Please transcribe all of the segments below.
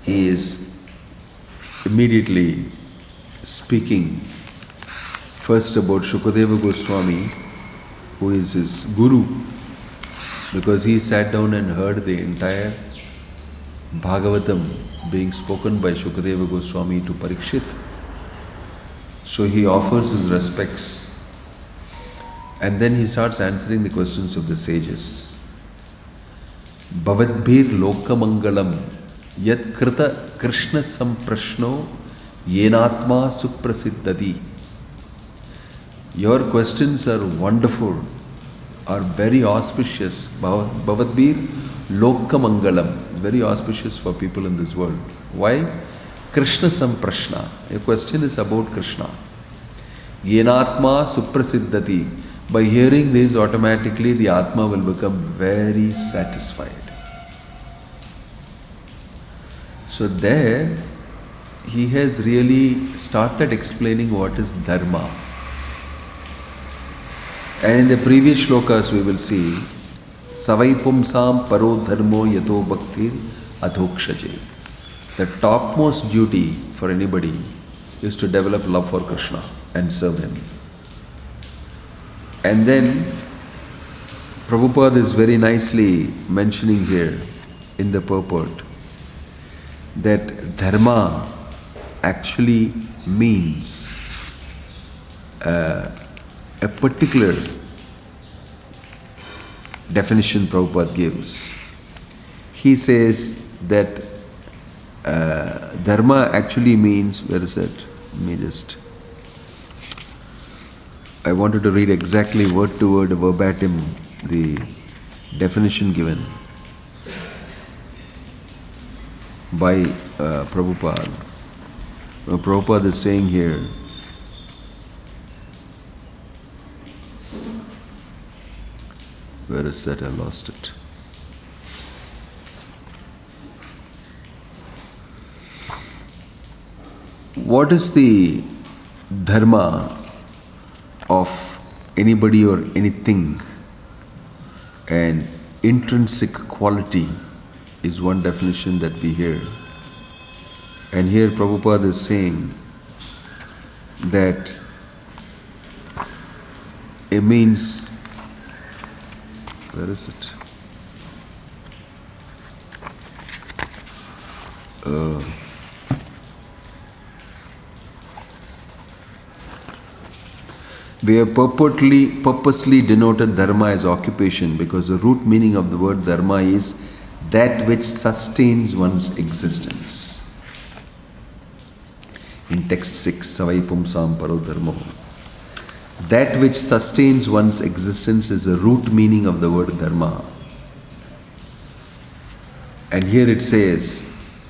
he is immediately speaking first about Shukadeva Goswami, who is his guru, because he sat down and heard the entire Bhagavatam being spoken by Shukadeva Goswami to Parikshit. So he offers his respects, and then he starts answering the questions of the sages. Bhavadbhir lokamangalam yat krita krishna samprashno yenatma suprasiddhati. Your questions are wonderful, are very auspicious. Bhavadbhir lokamangalam, very auspicious for people in this world. Why? Krishna samprashna. Your question is about Krishna. Yenatma suprasiddhati. By hearing this, automatically the Atma will become very satisfied. So there, he has really started explaining what is Dharma. And in the previous shlokas we will see, Savai pumsam paro dharmo yato bhaktir adhokshaje. The topmost duty for anybody is to develop love for Krishna and serve him. And then Prabhupada is very nicely mentioning here in the purport that dharma actually means a particular definition Prabhupada gives. He says that dharma actually means, where is it? I wanted to read exactly word to word, verbatim, the definition given by Prabhupada. Prabhupada is saying here, where is that? I lost it. What is the dharma of anybody or anything? And intrinsic quality is one definition that we hear. And here Prabhupada is saying that it means, where is it? We have purposely denoted dharma as occupation because the root meaning of the word dharma is that which sustains one's existence. In text 6, Savai pumsam paro dharmo. That which sustains one's existence is the root meaning of the word dharma. And here it says,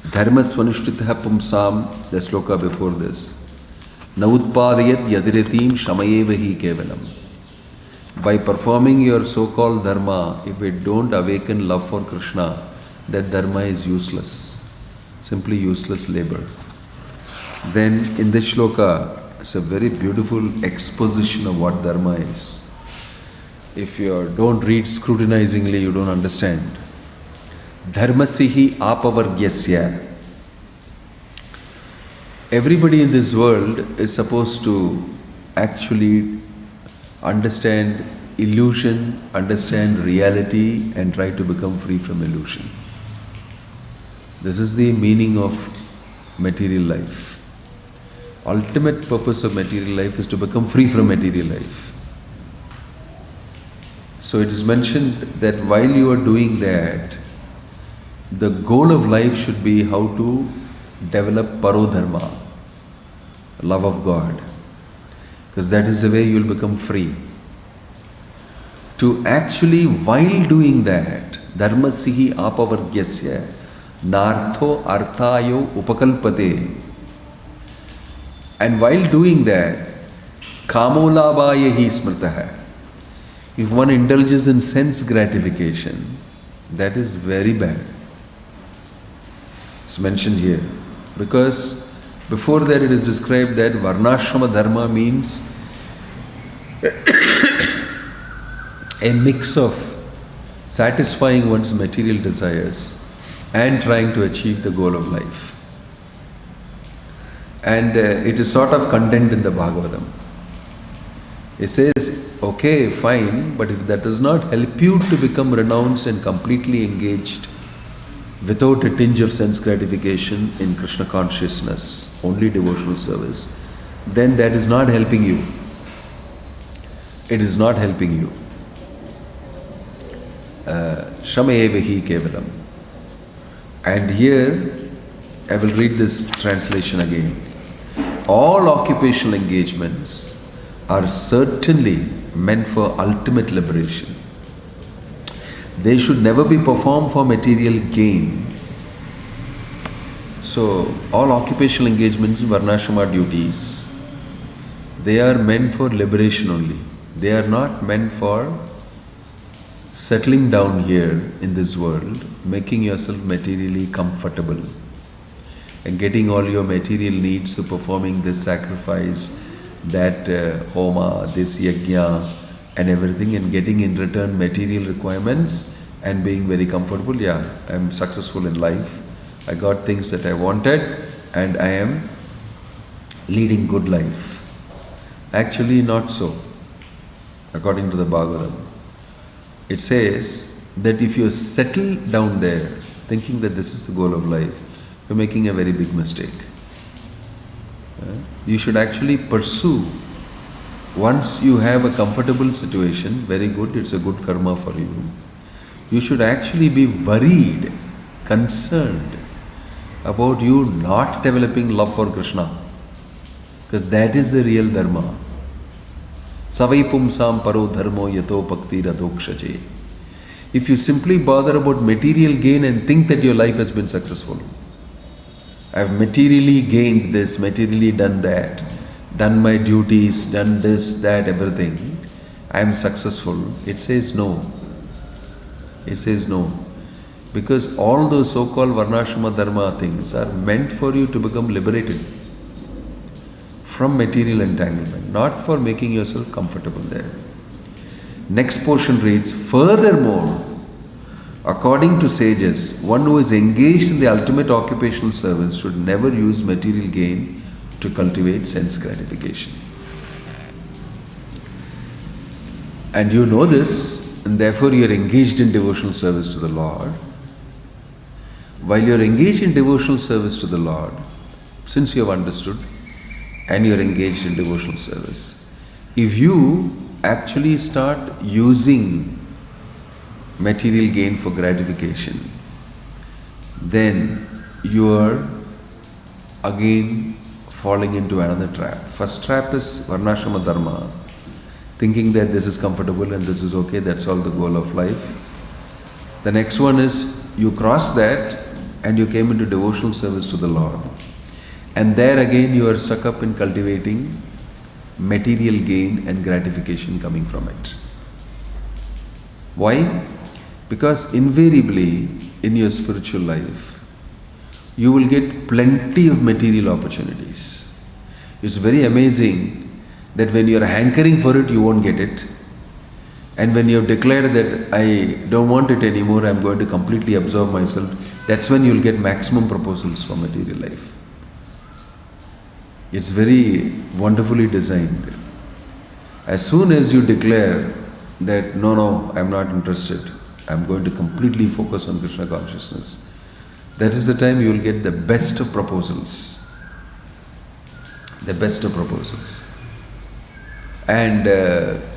dharma swanushtitah pumsam, the sloka before this. Nautpadayat yadiritim shamayevahi kevalam. By performing your so-called dharma, if it don't awaken love for Krishna, that dharma is useless. Simply useless labor. Then in this shloka, it's a very beautiful exposition of what dharma is. If you don't read scrutinizingly, you don't understand. Dharmasihi apavargyasya. Everybody in this world is supposed to actually understand illusion, understand reality, and try to become free from illusion. This is the meaning of material life. Ultimate purpose of material life is to become free from material life. So it is mentioned that while you are doing that, the goal of life should be how to develop parodharma, love of God, because that is the way you will become free. To actually, while doing that, dharmasihi apavargyasya nartho arthayo upakalpate, and while doing that, kamolabhaya hi smritaha. If one indulges in sense gratification, that is very bad. It's mentioned here. Because before that it is described that varnashrama dharma means a mix of satisfying one's material desires and trying to achieve the goal of life. And it is sort of content in the Bhagavatam. It says, okay, fine, but if that does not help you to become renounced and completely engaged without a tinge of sense gratification in Krishna consciousness, only devotional service, then that is not helping you. It is not helping you. Shamayevahi kevalam. And here, I will read this translation again. All occupational engagements are certainly meant for ultimate liberation. They should never be performed for material gain. So, all occupational engagements, varnashrama duties, they are meant for liberation only. They are not meant for settling down here in this world, making yourself materially comfortable and getting all your material needs to performing this sacrifice, that homa, this yajna and everything, and getting in return material requirements and being very comfortable. Yeah, I am successful in life. I got things that I wanted and I am leading good life. Actually not so, according to the Bhagavatam. It says that if you settle down there thinking that this is the goal of life, you're making a very big mistake. You should actually pursue. Once you have a comfortable situation, very good, it's a good karma for you. You should actually be worried, concerned about you not developing love for Krishna, because that is the real dharma. Savai pumsam paro dharmo yato bhakti radokshaje. If you simply bother about material gain and think that your life has been successful, I have materially gained this, materially done that, done my duties, done this, that, everything, I am successful. It says no. It says no. Because all those so-called varnashrama dharma things are meant for you to become liberated from material entanglement, not for making yourself comfortable there. Next portion reads, furthermore, according to sages, one who is engaged in the ultimate occupational service should never use material gain to cultivate sense gratification. And you know this, and therefore you are engaged in devotional service to the Lord. While you are engaged in devotional service to the Lord, since you have understood and you are engaged in devotional service, if you actually start using material gain for gratification, then you are again falling into another trap. First trap is varnashrama dharma, thinking that this is comfortable and this is okay, that's all the goal of life. The next one is you cross that and you came into devotional service to the Lord. And there again you are stuck up in cultivating material gain and gratification coming from it. Why? Because invariably in your spiritual life, you will get plenty of material opportunities. It's very amazing that when you are hankering for it, you won't get it. And when you have declared that I don't want it anymore, I'm going to completely absorb myself, that's when you'll get maximum proposals for material life. It's very wonderfully designed. As soon as you declare that no, I'm not interested, I'm going to completely focus on Krishna consciousness, that is the time you will get the best of proposals. The best of proposals. And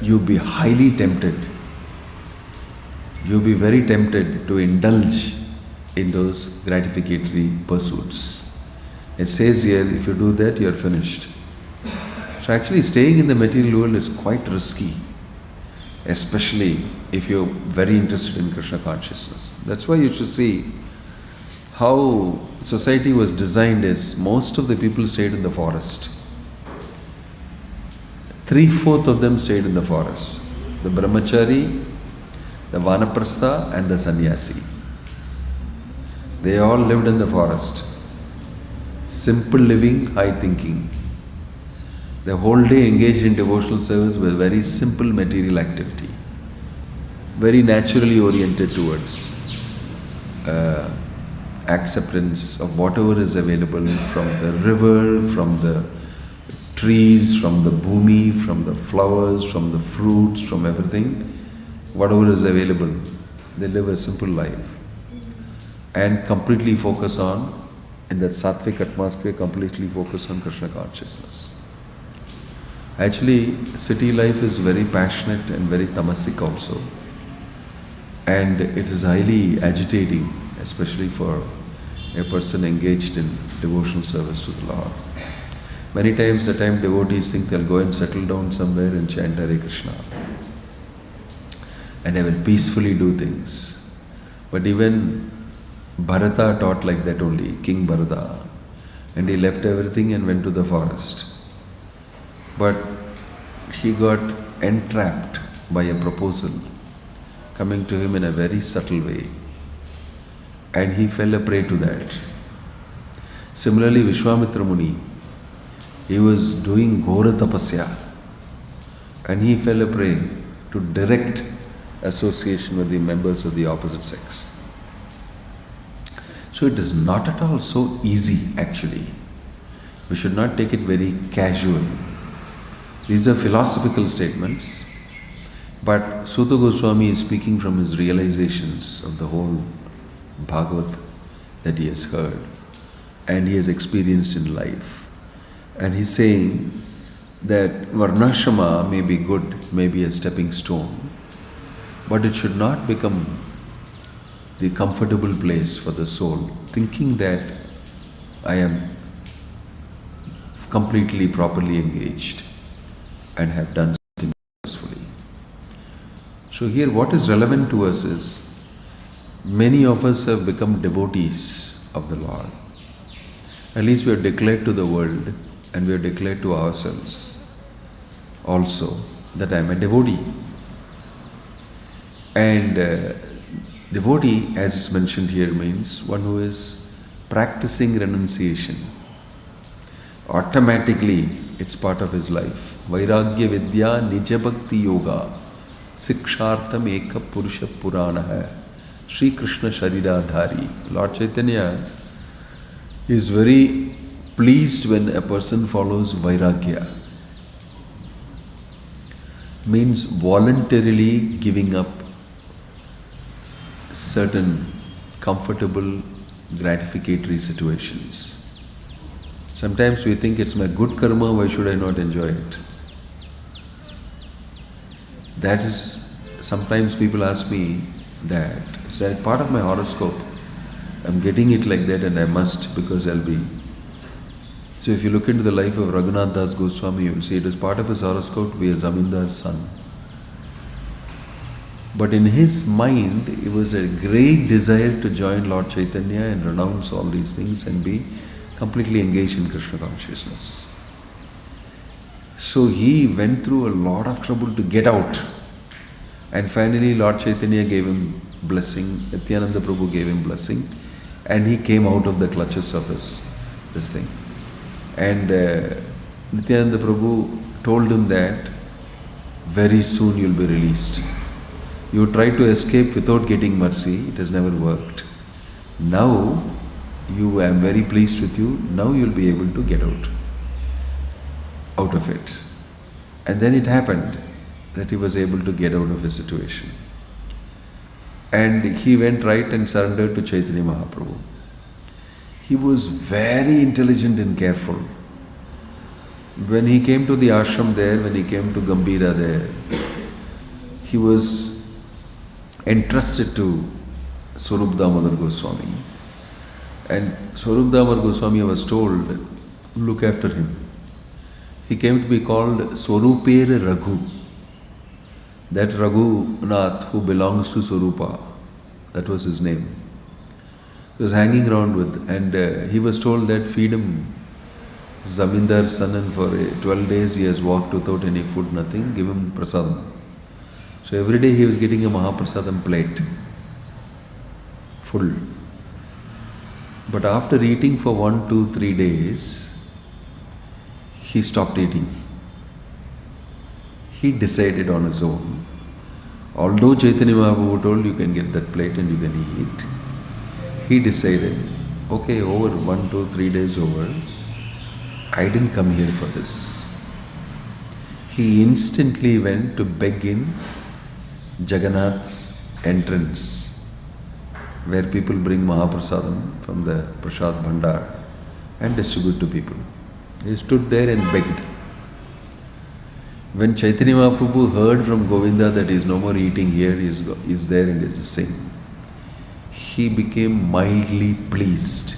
you'll be highly tempted. You'll be very tempted to indulge in those gratificatory pursuits. It says here, if you do that, you're finished. So actually staying in the material world is quite risky, especially if you're very interested in Krishna consciousness. That's why you should see how society was designed is most of the people stayed in the forest. 3/4 of them stayed in the forest. The brahmachari, the vanaprastha and the sannyasi. They all lived in the forest. Simple living, high thinking. The whole day engaged in devotional service was very simple material activity. Very naturally oriented towards acceptance of whatever is available from the river, from the trees, from the bhumi, from the flowers, from the fruits, from everything, whatever is available. They live a simple life and completely focus on, in that sattvic atmosphere, completely focus on Krishna consciousness. Actually, city life is very passionate and very tamasic also. And it is highly agitating, especially for a person engaged in devotional service to the Lord. Many times the time devotees think they'll go and settle down somewhere and chant Hare Krishna. And they will peacefully do things. But even Bharata taught like that only, King Bharata. And he left everything and went to the forest. But he got entrapped by a proposal coming to him in a very subtle way. And he fell a prey to that. Similarly, Vishwamitra Muni, he was doing Ghora Tapasya and he fell a prey to direct association with the members of the opposite sex. So it is not at all so easy actually. We should not take it very casual. These are philosophical statements, but Suta Goswami is speaking from his realizations of the whole Bhagavad that he has heard and he has experienced in life. And he's saying that Varnashrama may be good, may be a stepping stone, but it should not become the comfortable place for the soul, thinking that I am completely, properly engaged and have done something successfully. So here what is relevant to us is, many of us have become devotees of the Lord. At least we have declared to the world and we have declared to ourselves also that I am a devotee. And devotee, as is mentioned here, means one who is practicing renunciation. Automatically, it's part of his life. Vairagya Vidya Nija Bhakti Yoga Sikshartham Eka Purusha Purana hai. Sri Krishna Shariradhari. Lord Chaitanya is very pleased when a person follows Vairagya. Means voluntarily giving up certain comfortable, gratificatory situations. Sometimes we think it's my good karma, why should I not enjoy it? That is, sometimes people ask me that, it's like part of my horoscope. I'm getting it like that and I must, because I'll be. So if you look into the life of Raghunath Das Goswami, you will see it is part of his horoscope to be a Zamindar's son. But in his mind, it was a great desire to join Lord Chaitanya and renounce all these things and be completely engaged in Krishna consciousness. So he went through a lot of trouble to get out. And finally Lord Chaitanya gave him blessing, Nityananda Prabhu gave him blessing, and he came out of the clutches of this thing. And Nityananda Prabhu told him that very soon you'll be released. You tried to escape without getting mercy, it has never worked. Now, I am very pleased with you, now you'll be able to get out of it. And then it happened that he was able to get out of his situation. And he went right and surrendered to Chaitanya Mahaprabhu. He was very intelligent and careful. When he came to the ashram there, when he came to Gambhira there, he was entrusted to Swarup Damodar Goswami. And Swarup Damodar Goswami was told, look after him. He came to be called Swarupera Raghu. That Raghunath who belongs to Swarupa, that was his name. He was hanging around with, and he was told that feed him, Zamindar's son, and for 12 days he has walked without any food, nothing, give him prasadam. So every day he was getting a Mahaprasadam plate, full. But after eating for 1, 2, 3 days, he stopped eating. He decided on his own. Although Chaitanya Mahaprabhu told you can get that plate and you can eat, he decided okay, over 1, 2, 3 days over, I didn't come here for this. He instantly went to beg in Jagannath's entrance, where people bring Mahaprasadam from the Prasad Bhandar and distribute to people. He stood there and begged. When Chaitanya Mahaprabhu heard from Govinda that he is no more eating here, he is there and is saying, he became mildly pleased,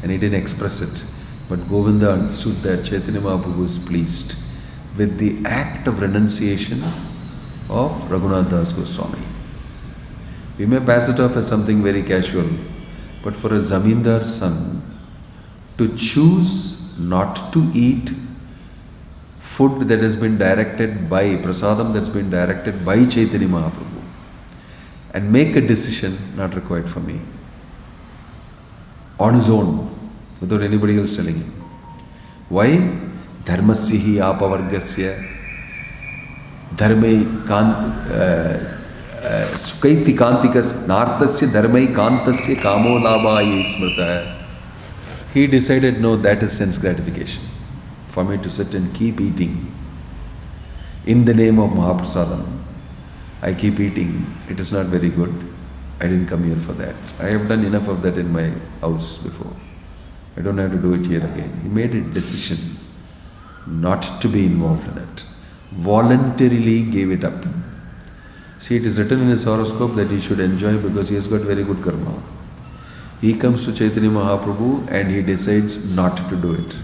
and he didn't express it. But Govinda understood that Chaitanya Mahaprabhu is pleased with the act of renunciation of Raghunath Das Goswami. We may pass it off as something very casual, but for a Zamindar's son to choose not to eat food that has been directed by, prasadam that's been directed by Chaitanya Mahaprabhu, and make a decision not required for me, on his own, without anybody else telling him. Why? Dharmasya hi apavargasya dharmai sukaiti kantikas nartasya dharmai kantasya kamo labhaya smrita. He decided, no, that is sense gratification. For me to sit and keep eating in the name of Mahaprasadam, I keep eating. It is not very good. I didn't come here for that. I have done enough of that in my house before. I don't have to do it here again. He made a decision not to be involved in it. Voluntarily gave it up. See, it is written in his horoscope that he should enjoy because he has got very good karma. He comes to Chaitanya Mahaprabhu and he decides not to do it.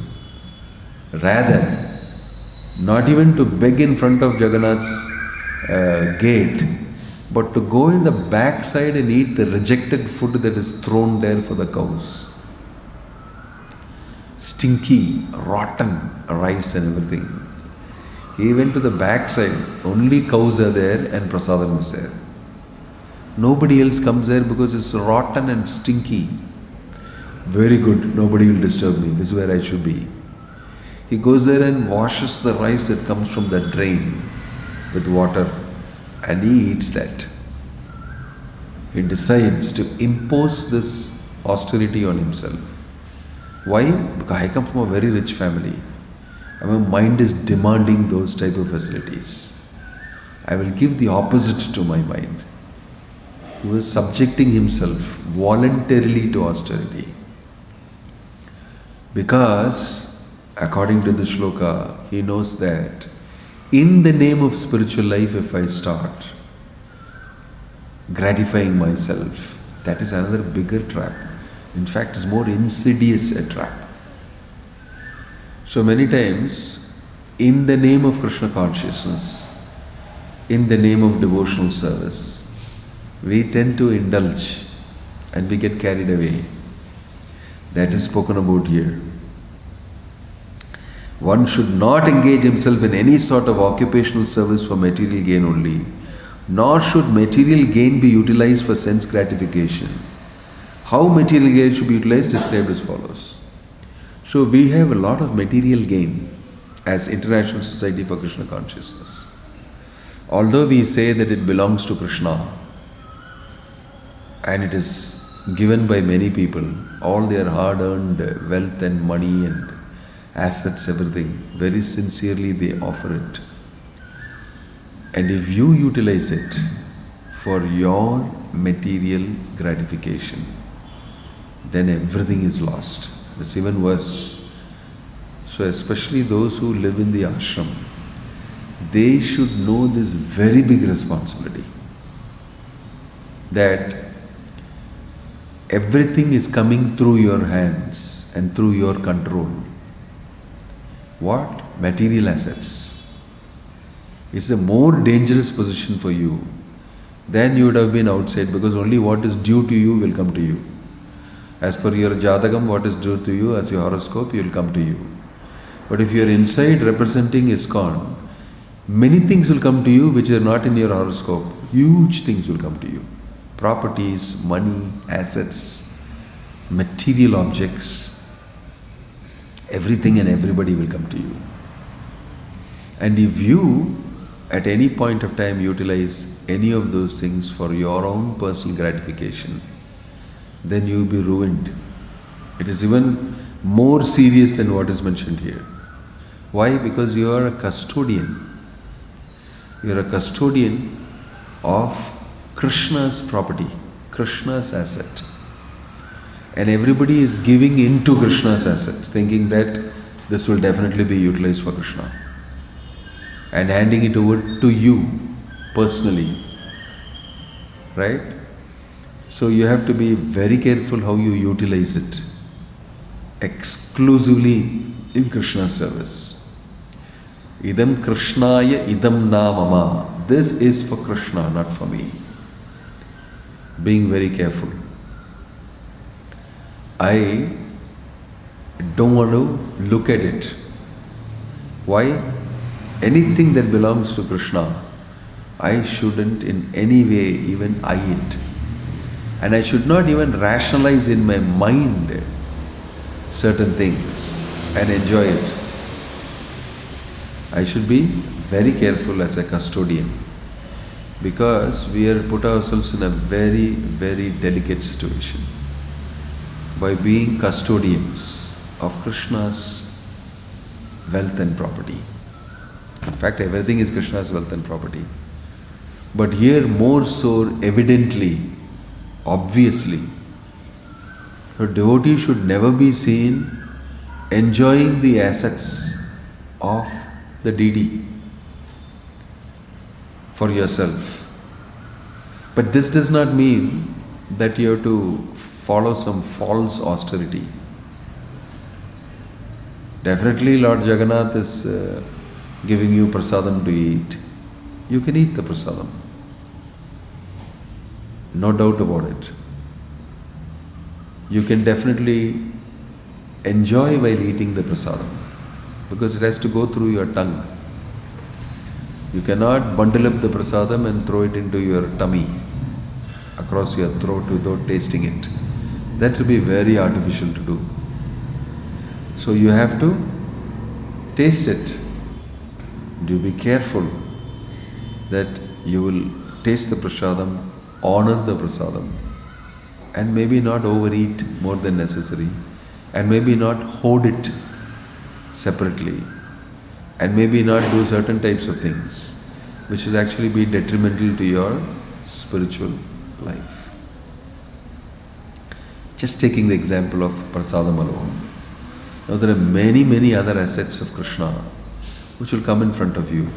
Rather, not even to beg in front of Jagannath's gate, but to go in the backside and eat the rejected food that is thrown there for the cows. Stinky, rotten rice and everything. He went to the backside, only cows are there and prasadam is there. Nobody else comes there because it's rotten and stinky. Very good, nobody will disturb me, this is where I should be. He goes there and washes the rice that comes from the drain with water and he eats that. He decides to impose this austerity on himself. Why? Because I come from a very rich family. My mind is demanding those type of facilities. I will give the opposite to my mind. He was subjecting himself voluntarily to austerity. Because, according to the shloka, he knows that in the name of spiritual life, if I start gratifying myself, that is another bigger trap. In fact, it's more insidious a trap. So many times, in the name of Krishna consciousness, in the name of devotional service, we tend to indulge and we get carried away. That is spoken about here. One should not engage himself in any sort of occupational service for material gain only, nor should material gain be utilized for sense gratification. How material gain should be utilized is described as follows. So we have a lot of material gain as International Society for Krishna Consciousness. Although we say that it belongs to Krishna and it is given by many people, all their hard-earned wealth and money and assets, everything, very sincerely they offer it. And if you utilize it for your material gratification, then everything is lost. It's even worse. So especially those who live in the ashram, they should know this very big responsibility, that everything is coming through your hands and through your control. What? Material assets. It's a more dangerous position for you than you would have been outside, because only what is due to you will come to you. As per your jatagam, what is due to you as your horoscope, you will come to you. But if you are inside representing ISKCON, many things will come to you which are not in your horoscope. Huge things will come to you. Properties, money, assets, material objects, everything and everybody will come to you. And if you at any point of time utilize any of those things for your own personal gratification, then you will be ruined. It is even more serious than what is mentioned here. Why? Because you are a custodian. You are a custodian of Krishna's property, Krishna's asset. And everybody is giving into Krishna's assets, thinking that this will definitely be utilized for Krishna. And handing it over to you personally. Right? So you have to be very careful how you utilize it. Exclusively in Krishna's service. Idam Krishnaya idam na mama. This is for Krishna, not for me. Being very careful. I don't want to look at it. Why? Anything that belongs to Krishna, I shouldn't in any way even eye it. And I should not even rationalize in my mind certain things and enjoy it. I should be very careful as a custodian, because we are put ourselves in a very, very delicate situation by being custodians of Krishna's wealth and property. In fact, everything is Krishna's wealth and property. But here more so evidently, obviously, a devotee should never be seen enjoying the assets of the deity for yourself. But this does not mean that you have to follow some false austerity. Definitely Lord Jagannath is giving you prasadam to eat. You can eat the prasadam. No doubt about it. You can definitely enjoy while eating the prasadam, because it has to go through your tongue. You cannot bundle up the prasadam and throw it into your tummy, across your throat without tasting it. That will be very artificial to do. So you have to taste it. Do be careful that you will taste the prasadam, honor the prasadam, and maybe not overeat more than necessary, and maybe not hoard it separately, and maybe not do certain types of things which will actually be detrimental to your spiritual life. Just taking the example of prasadam alone. Now there are many, many other assets of Krishna which will come in front of you.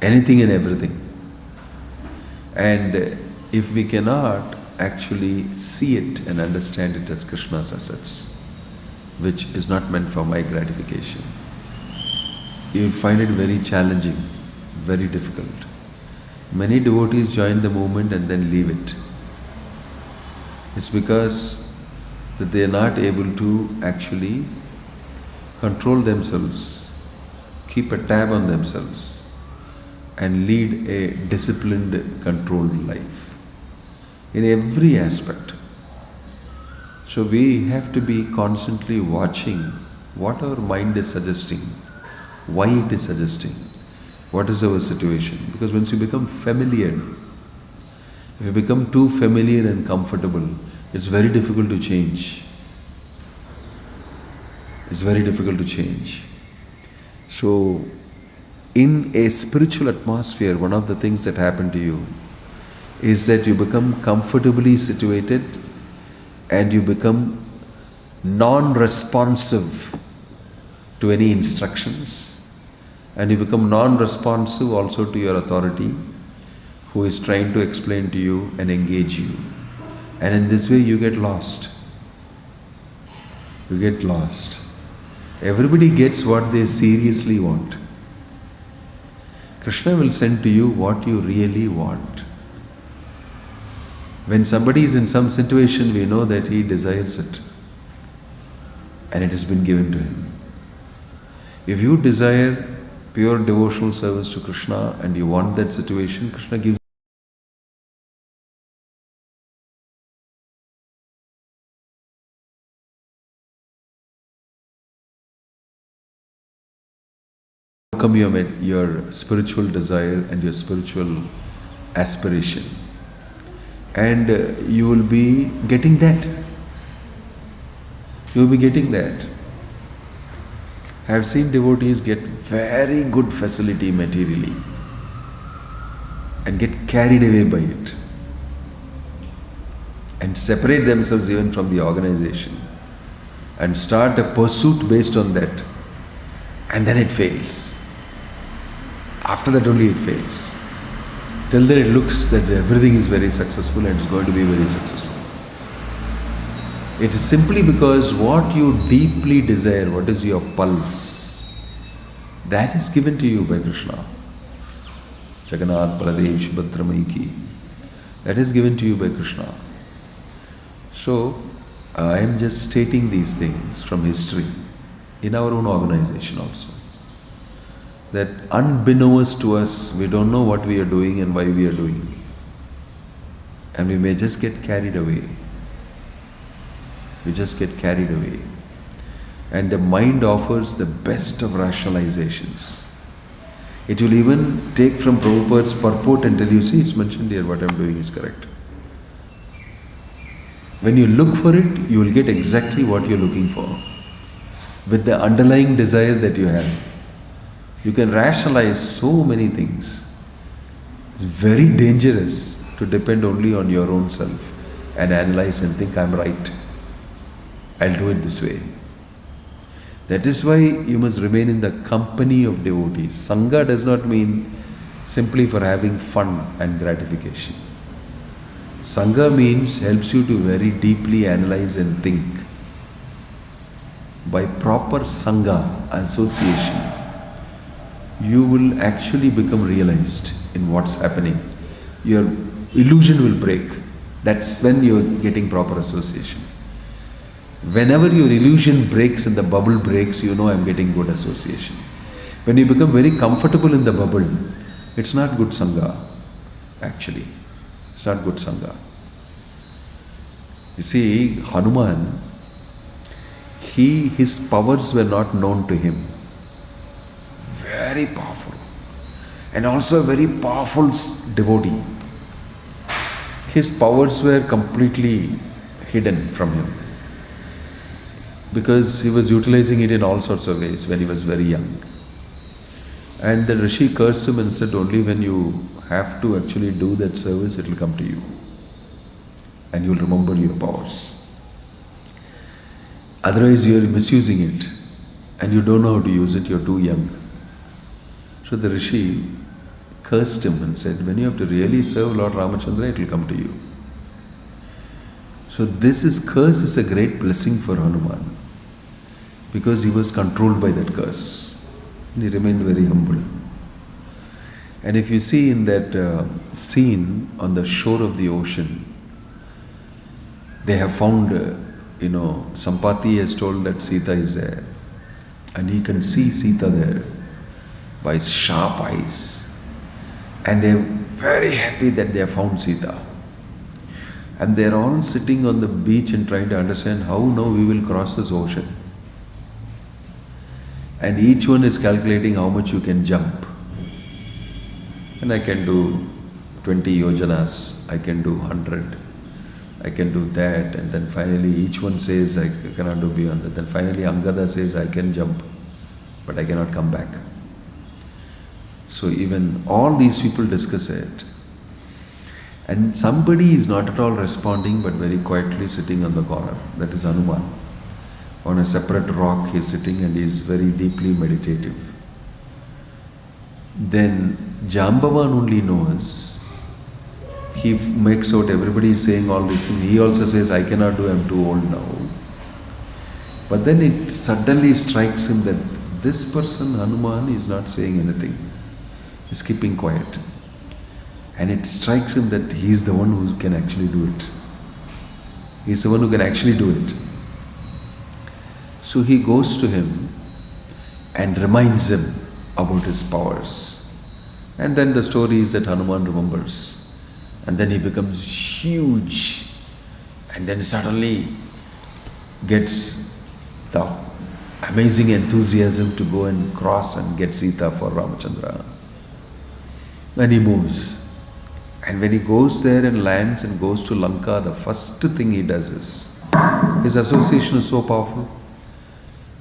Anything and everything. And if we cannot actually see it and understand it as Krishna's assets, which is not meant for my gratification, you will find it very challenging, very difficult. Many devotees join the movement and then leave it. It's because that they are not able to actually control themselves, keep a tab on themselves, and lead a disciplined, controlled life in every aspect. So we have to be constantly watching what our mind is suggesting, why it is suggesting, what is our situation. Because once you become familiar, if you become too familiar and comfortable, it's very difficult to change. It's very difficult to change. So, in a spiritual atmosphere, one of the things that happen to you is that you become comfortably situated and you become non-responsive to any instructions, and you become non-responsive also to your authority who is trying to explain to you and engage you. And in this way you get lost. You get lost. Everybody gets what they seriously want. Krishna will send to you what you really want. When somebody is in some situation, we know that he desires it, and it has been given to him. If you desire pure devotional service to Krishna and you want that situation, Krishna gives. Overcome your spiritual desire and your spiritual aspiration, and you will be getting that. You will be getting that. I have seen devotees get very good facility materially and get carried away by it and separate themselves even from the organization and start a pursuit based on that, and then it fails. After that only it fails. Till then it looks that everything is very successful and it's going to be very successful. It is simply because what you deeply desire, what is your pulse, that is given to you by Krishna. Jagannath Baladev Subhadra Maiki. That is given to you by Krishna. So, I am just stating these things from history, in our own organization also. That unbeknownst to us, we don't know what we are doing and why we are doing. And we may just get carried away. We just get carried away. And the mind offers the best of rationalizations. It will even take from Prabhupada's purport and tell you, see, it's mentioned here, what I am doing is correct. When you look for it, you will get exactly what you are looking for. With the underlying desire that you have. You can rationalize so many things. It's very dangerous to depend only on your own self and analyze and think, I'm right. I'll do it this way. That is why you must remain in the company of devotees. Sangha does not mean simply for having fun and gratification. Sangha means helps you to very deeply analyze and think. By proper Sangha, association, you will actually become realized in what's happening. Your illusion will break. That's when you're getting proper association. Whenever your illusion breaks and the bubble breaks, you know I'm getting good association. When you become very comfortable in the bubble, it's not good Sangha, actually. It's not good Sangha. You see, Hanuman, his powers were not known to him. Very powerful. And also a very powerful devotee. His powers were completely hidden from him. Because he was utilizing it in all sorts of ways when he was very young. And the Rishi cursed him and said, only when you have to actually do that service, it will come to you. And you will remember your powers. Otherwise you are misusing it. And you don't know how to use it, you are too young. So the Rishi cursed him and said, when you have to really serve Lord Ramachandra, it will come to you. So this curse is a great blessing for Hanuman. Because he was controlled by that curse. And he remained very humble. And if you see in that scene on the shore of the ocean, they have found, Sampati has told that Sita is there. And he can see Sita there by his sharp eyes. And they are very happy that they have found Sita. And they are all sitting on the beach and trying to understand how now we will cross this ocean. And each one is calculating how much you can jump. And I can do 20 yojanas, I can do 100, I can do that. And then finally each one says, I cannot do beyond that. Then finally Angada says, I can jump, but I cannot come back. So even all these people discuss it. And somebody is not at all responding, but very quietly sitting on the corner. That is Hanuman. On a separate rock he is sitting and he is very deeply meditative. Then Jambavan only knows. He makes out everybody is saying all this things. He also says, I cannot do, I am too old now. But then it suddenly strikes him that this person, Hanuman, is not saying anything. He is keeping quiet. And it strikes him that he is the one who can actually do it. He is the one who can actually do it. So he goes to him and reminds him about his powers. And then the story is that Hanuman remembers. And then he becomes huge. And then suddenly gets the amazing enthusiasm to go and cross and get Sita for Ramachandra. And he moves. And when he goes there and lands and goes to Lanka, the first thing he does is His association is so powerful.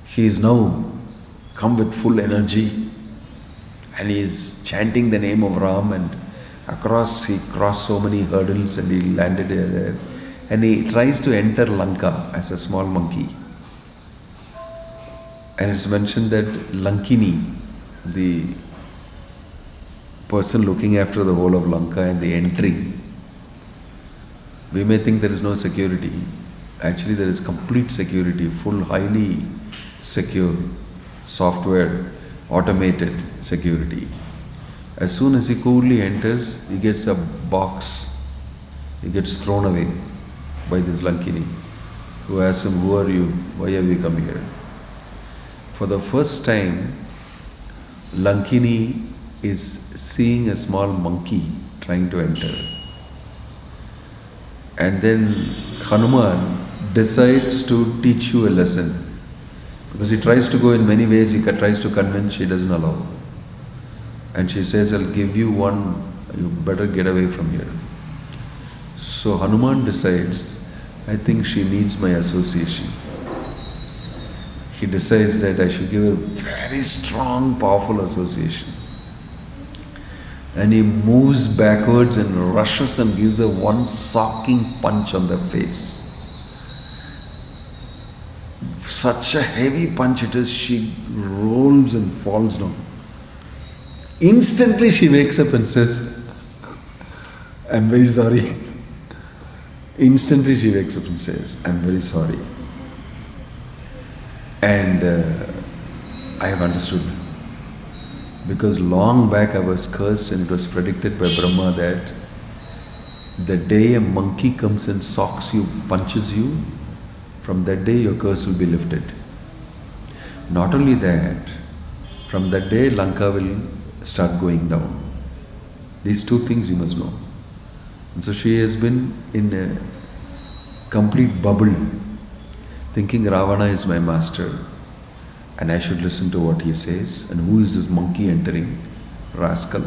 He is now come with full energy and he is chanting the name of Ram, and he crossed so many hurdles and he landed there. And he tries to enter Lanka as a small monkey. And it's mentioned that Lankini, the person looking after the whole of Lanka and the entry, we may think there is no security. Actually, there is complete security, full, highly secure software, automated security. As soon as he coolly enters, he gets a box. He gets thrown away by this Lankini, who asks him, "Who are you? Why have you come here?" For the first time, Lankini is seeing a small monkey trying to enter. And then Hanuman decides to teach you a lesson. Because he tries to go in many ways, he tries to convince, she doesn't allow. And she says, "I'll give you one, you better get away from here." So Hanuman decides, I think she needs my association. He decides that I should give her very strong, powerful association. And he moves backwards and rushes and gives her one socking punch on the face. Such a heavy punch it is, she rolls and falls down. Instantly she wakes up and says, "I'm very sorry." Instantly she wakes up and says, "I'm very sorry. And I have understood. Because long back I was cursed and it was predicted by Brahma that the day a monkey comes and socks you, punches you, from that day your curse will be lifted. Not only that, from that day Lanka will start going down. These two things you must know." And so she has been in a complete bubble, thinking Ravana is my master and I should listen to what he says, and who is this monkey entering, rascal,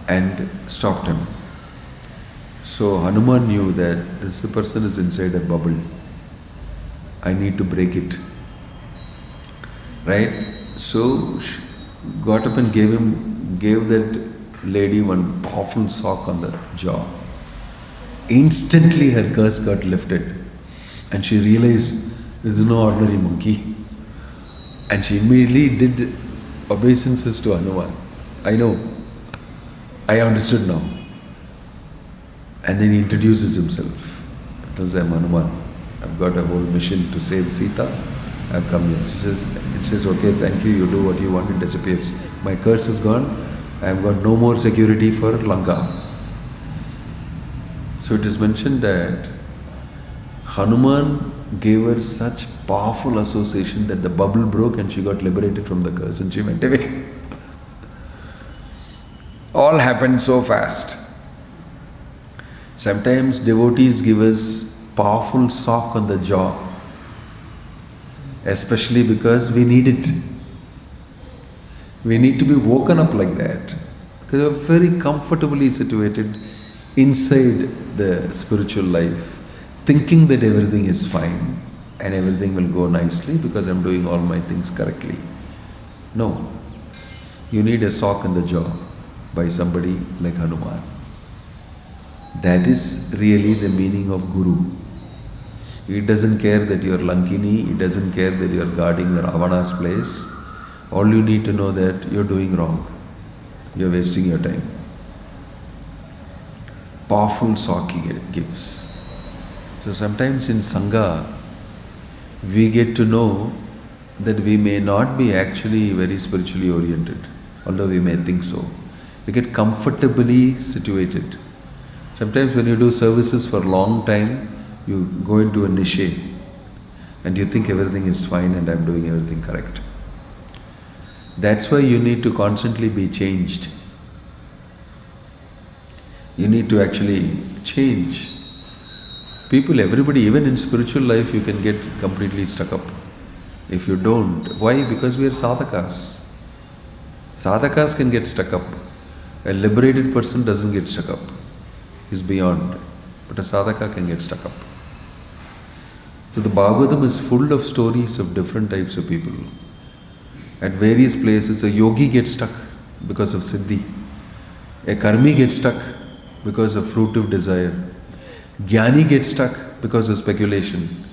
and stopped him. So Hanuman knew that this person is inside a bubble. I need to break it. Right? So she got up and gave that lady one powerful sock on the jaw. Instantly her curse got lifted and she realized this is no ordinary monkey. And she immediately did obeisances to Hanuman. "I know, I understood now." And then he introduces himself. He tells, "I'm Hanuman. I've got a whole mission to save Sita. I've come here." It says, "Okay, thank you, you do what you want," it disappears. My curse is gone. I've got no more security for Lanka. So it is mentioned that Hanuman gave her such powerful association that the bubble broke and she got liberated from the curse and she went away. All happened so fast. Sometimes devotees give us powerful sock on the jaw, especially because we need it. We need to be woken up like that, because we are very comfortably situated inside the spiritual life, thinking that everything is fine and everything will go nicely because I'm doing all my things correctly. No, you need a sock in the jaw by somebody like Hanuman. That is really the meaning of Guru. He doesn't care that you're Lankini, he doesn't care that you're guarding Ravana's place. All you need to know that you're doing wrong. You're wasting your time. Powerful sock he gives. So sometimes in Sangha, we get to know that we may not be actually very spiritually oriented, although we may think so. We get comfortably situated. Sometimes when you do services for a long time, you go into a niche and you think everything is fine and I'm doing everything correct. That's why you need to constantly be changed. You need to actually change. People, everybody, even in spiritual life, you can get completely stuck up. If you don't, why? Because we are sadhakas. Sadhakas can get stuck up. A liberated person doesn't get stuck up. He's beyond. But a sadhaka can get stuck up. So the Bhagavatam is full of stories of different types of people. At various places, a yogi gets stuck because of siddhi. A karmi gets stuck because of fruitive desire. Jnani gets stuck because of speculation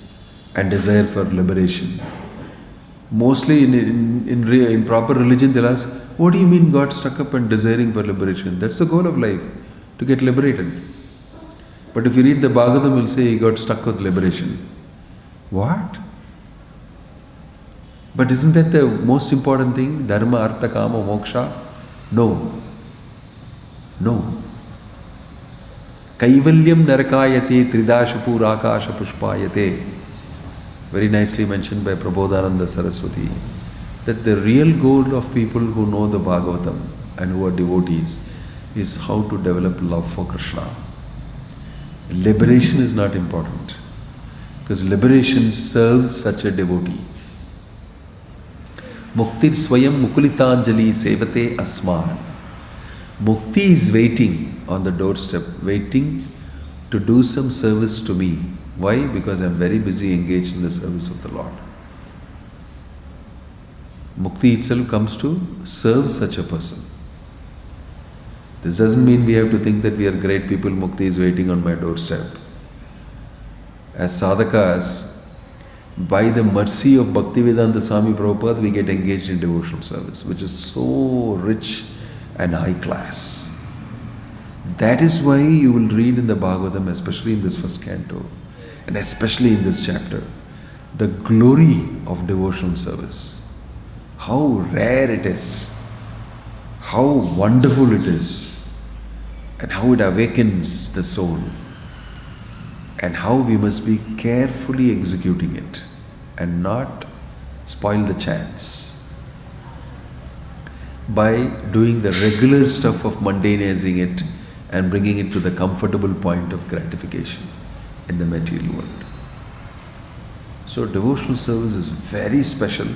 and desire for liberation. Mostly in proper religion, they'll ask, what do you mean God stuck up and desiring for liberation? That's the goal of life, to get liberated. But if you read the Bhagavatam, you'll say he got stuck with liberation. What? But isn't that the most important thing? Dharma, Artha, Kama, Moksha? No. No. Kaivalyam narakayate tridashapu rakasha pushpayate. Very nicely mentioned by Prabodhananda Saraswati. That the real goal of people who know the Bhagavatam and who are devotees is how to develop love for Krishna. Liberation is not important, because liberation serves such a devotee. Muktir swayam mukulitanjali sevate asman. Mukti is waiting on the doorstep, waiting to do some service to me. Why? Because I am very busy engaged in the service of the Lord. Mukti itself comes to serve such a person. This doesn't mean we have to think that we are great people, Mukti is waiting on my doorstep. As sadhakas, by the mercy of Bhaktivedanta Swami Prabhupada, we get engaged in devotional service, which is so rich and high class. That is why you will read in the Bhagavatam, especially in this first canto, and especially in this chapter, the glory of devotional service. How rare it is, how wonderful it is, and how it awakens the soul, and how we must be carefully executing it and not spoil the chance by doing the regular stuff of mundanizing it and bringing it to the comfortable point of gratification in the material world. So devotional service is very special,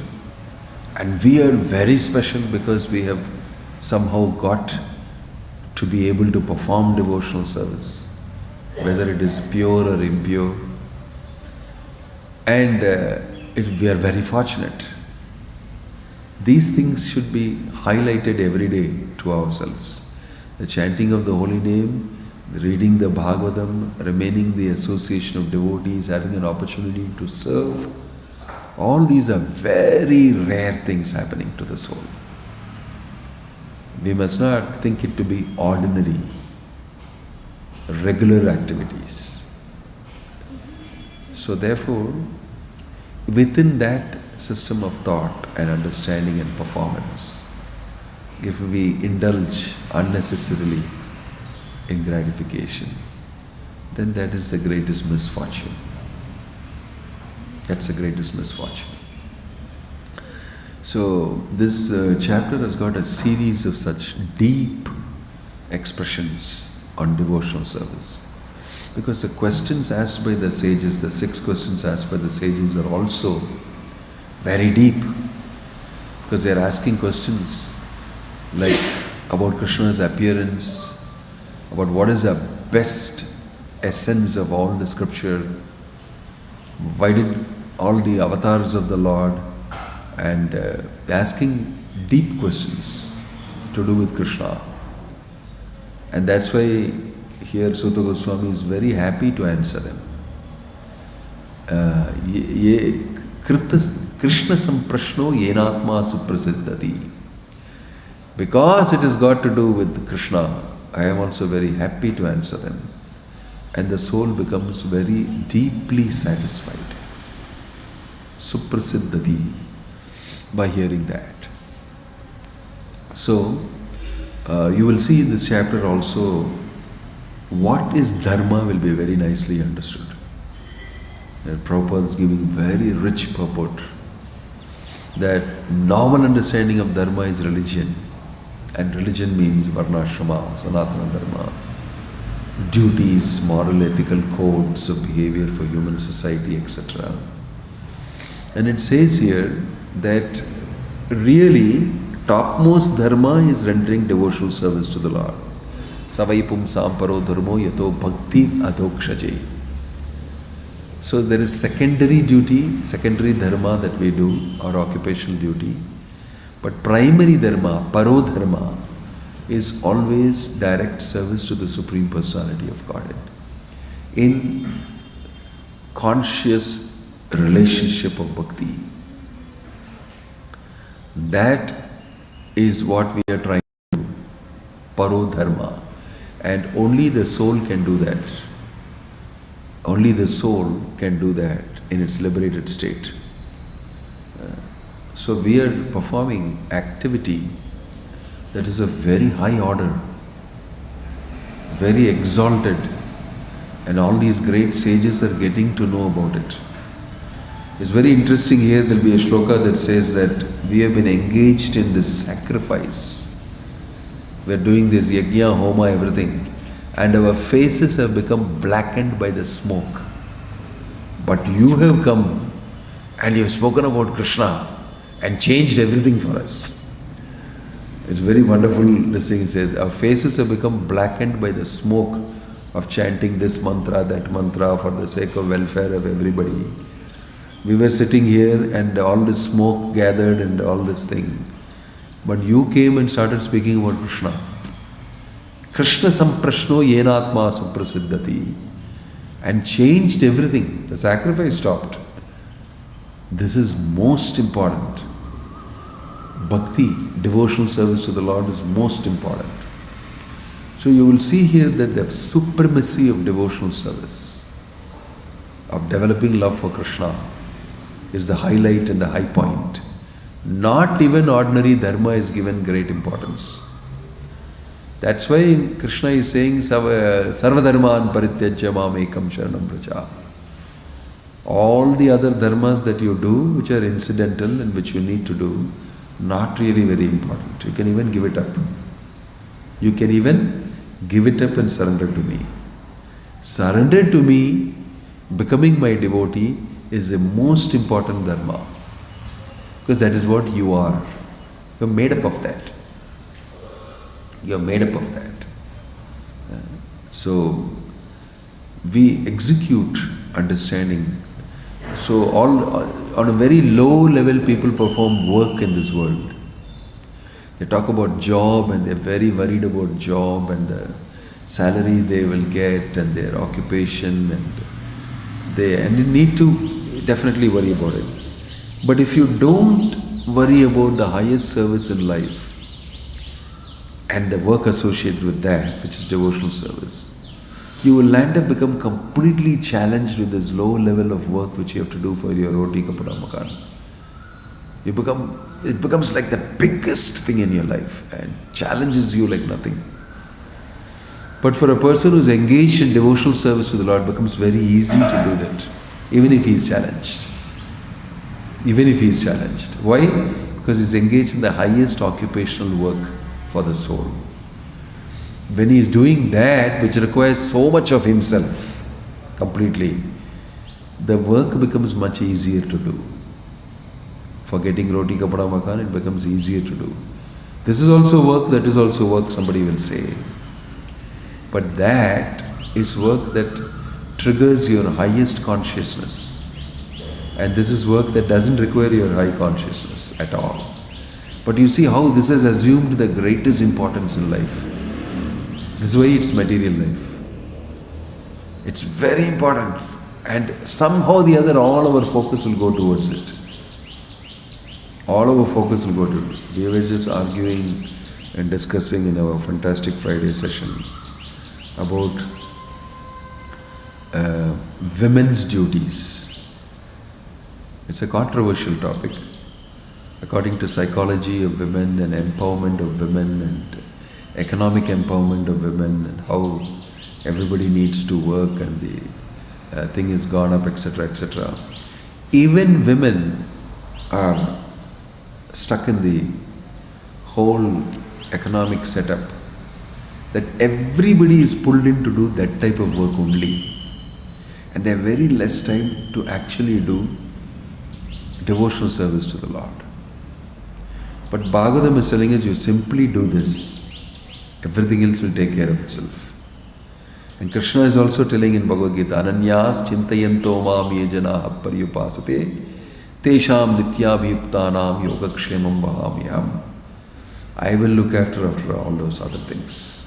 and we are very special because we have somehow got to be able to perform devotional service, whether it is pure or impure. And we are very fortunate. These things should be highlighted every day to ourselves. The chanting of the holy name, reading the Bhagavatam, remaining the association of devotees, having an opportunity to serve. All these are very rare things happening to the soul. We must not think it to be ordinary, regular activities. So therefore, within that system of thought and understanding and performance, if we indulge unnecessarily in gratification, then that is the greatest misfortune. That's the greatest misfortune. So this chapter has got a series of such deep expressions on devotional service. Because the questions asked by the sages, the 6 questions asked by the sages are also very deep. Because they are asking questions like about Krishna's appearance, about what is the best essence of all the scripture, why did all the avatars of the Lord, and asking deep questions to do with Krishna. And that's why here Suta Goswami is very happy to answer them. Krishna samprashno yenatma suprasiddhati. Because it has got to do with Krishna, I am also very happy to answer them. And the soul becomes very deeply satisfied. Suprasiddhati, by hearing that. So, you will see in this chapter also what is dharma will be very nicely understood. And Prabhupada is giving very rich purport that normal understanding of dharma is religion, and religion means varnashrama, sanatana dharma, duties, moral, ethical codes of behavior for human society, etc. And it says here that really topmost dharma is rendering devotional service to the Lord. Savaipum samparo dharmo yato bhakti adokshaje. So there is secondary duty, secondary dharma that we do, or occupational duty. But primary dharma, paro dharma, is always direct service to the Supreme Personality of Godhead. In conscious relationship of bhakti. That is what we are trying to do. Paro dharma. And only the soul can do that. Only the soul can do that in its liberated state. So we are performing activity that is of very high order, very exalted, and all these great sages are getting to know about it. It's very interesting here, there will be a shloka that says that we have been engaged in this sacrifice. We are doing this yajna, homa, everything, and our faces have become blackened by the smoke. But you have come and you have spoken about Krishna and changed everything for us. It's very wonderful, this thing says, our faces have become blackened by the smoke of chanting this mantra, that mantra for the sake of welfare of everybody. We were sitting here and all this smoke gathered and all this thing. But you came and started speaking about Krishna. Krishna samprashno yenatma suprasiddhati, and changed everything. The sacrifice stopped. This is most important. Bhakti, devotional service to the Lord, is most important. So you will see here that the supremacy of devotional service, of developing love for Krishna, is the highlight and the high point. Not even ordinary dharma is given great importance. That's why Krishna is saying, Sarva dharman parityajya mam ekam sharanam vraja. All the other dharmas that you do, which are incidental and which you need to do, not really very important. You can even give it up. You can even give it up and surrender to me. Surrender to me, becoming my devotee, is the most important dharma. Because that is what you are. You are made up of that. You are made up of that. So, we execute understanding. So, on a very low level, people perform work in this world. They talk about job and they're very worried about job and the salary they will get and their occupation, and they need to definitely worry about it. But if you don't worry about the highest service in life and the work associated with that, which is devotional service, you will land up become completely challenged with this low level of work which you have to do for your roti kapda makan. It becomes like the biggest thing in your life and challenges you like nothing. But for a person who's engaged in devotional service to the Lord, it becomes very easy to do that, even if he is challenged. Even if he is challenged. Why? Because he's engaged in the highest occupational work for the soul. When he is doing that, which requires so much of himself, completely, the work becomes much easier to do. For getting roti kapda makan, it becomes easier to do. This is also work, that is also work, somebody will say. But that is work that triggers your highest consciousness. And this is work that doesn't require your high consciousness at all. But you see how this has assumed the greatest importance in life. This is why it's material life. It's very important. And somehow or the other, all our focus will go towards it. All our focus will go to it. We were just arguing and discussing in our Fantastic Friday session about women's duties. It's a controversial topic. According to psychology of women and empowerment of women and economic empowerment of women and how everybody needs to work and the thing has gone up, etc., etc. Even women are stuck in the whole economic setup that everybody is pulled in to do that type of work only, and they have very less time to actually do devotional service to the Lord. But Bhagavatam is telling us, you simply do this, everything else will take care of itself. And Krishna is also telling in Bhagavad Gita, Ananyas chintayanto mam ye janaha paryupasate tesham nityabhiyuktanam yogakshemam vahamyam. I will look after all those other things.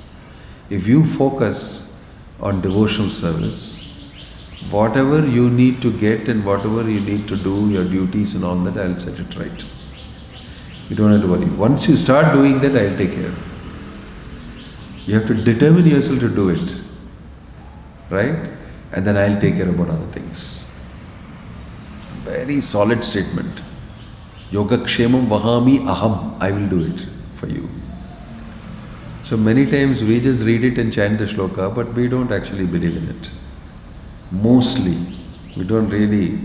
If you focus on devotional service, whatever you need to get and whatever you need to do, your duties and all that, I'll set it right. You don't have to worry. Once you start doing that, I'll take care. You have to determine yourself to do it. Right? And then I'll take care about other things. Very solid statement. Yogakshemam vahami aham. I will do it for you. So many times we just read it and chant the shloka, but we don't actually believe in it. Mostly. We don't really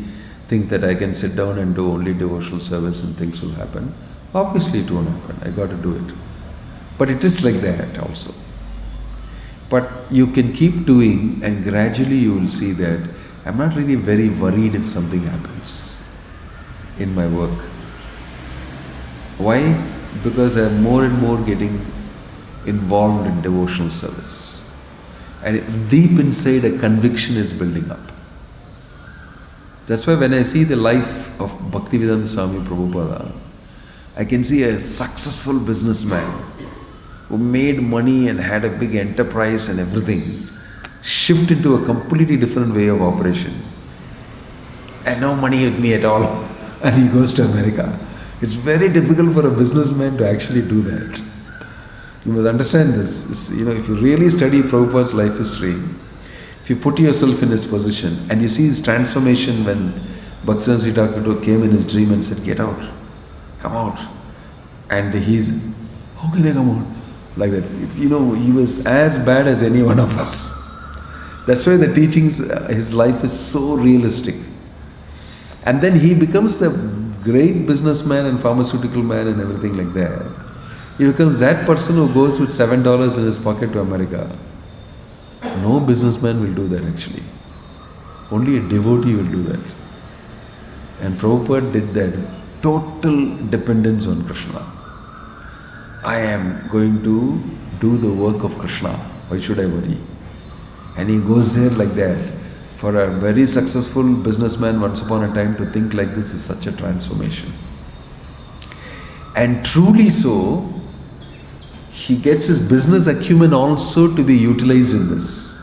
think that I can sit down and do only devotional service and things will happen. Obviously it won't happen. I got to do it. But it is like that also. But you can keep doing and gradually you will see that I'm not really very worried if something happens in my work. Why? Because I'm more and more getting involved in devotional service. And deep inside a conviction is building up. That's why when I see the life of Bhaktivedanta Swami Prabhupada, I can see a successful businessman who made money and had a big enterprise and everything, shift into a completely different way of operation. And no money with me at all. And he goes to America. It's very difficult for a businessman to actually do that. You must understand this. If you really study Prabhupada's life history, if you put yourself in his position and you see his transformation when Bhaktivinoda Sri Thakur came in his dream and said, get out, come out. And he's, how can I come out? Like that. He was as bad as any one of us. That's why the teachings, his life is so realistic. And then he becomes the great businessman and pharmaceutical man and everything like that. He becomes that person who goes with $7 in his pocket to America. No businessman will do that actually. Only a devotee will do that. And Prabhupada did that. Total dependence on Krishna. I am going to do the work of Krishna. Why should I worry? And he goes there like that. For a very successful businessman once upon a time to think like this is such a transformation. And truly so, he gets his business acumen also to be utilized in this.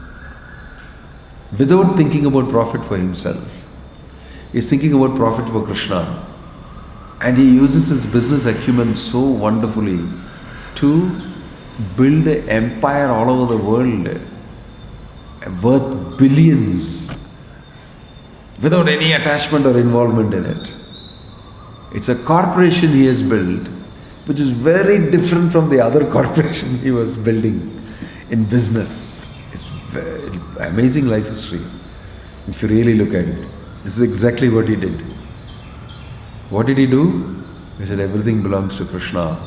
Without thinking about profit for himself. He's thinking about profit for Krishna. And he uses his business acumen so wonderfully to build an empire all over the world worth billions without any attachment or involvement in it. It's a corporation he has built which is very different from the other corporation he was building in business. It's very amazing life history if you really look at it. This is exactly what he did. What did he do? He said everything belongs to Krishna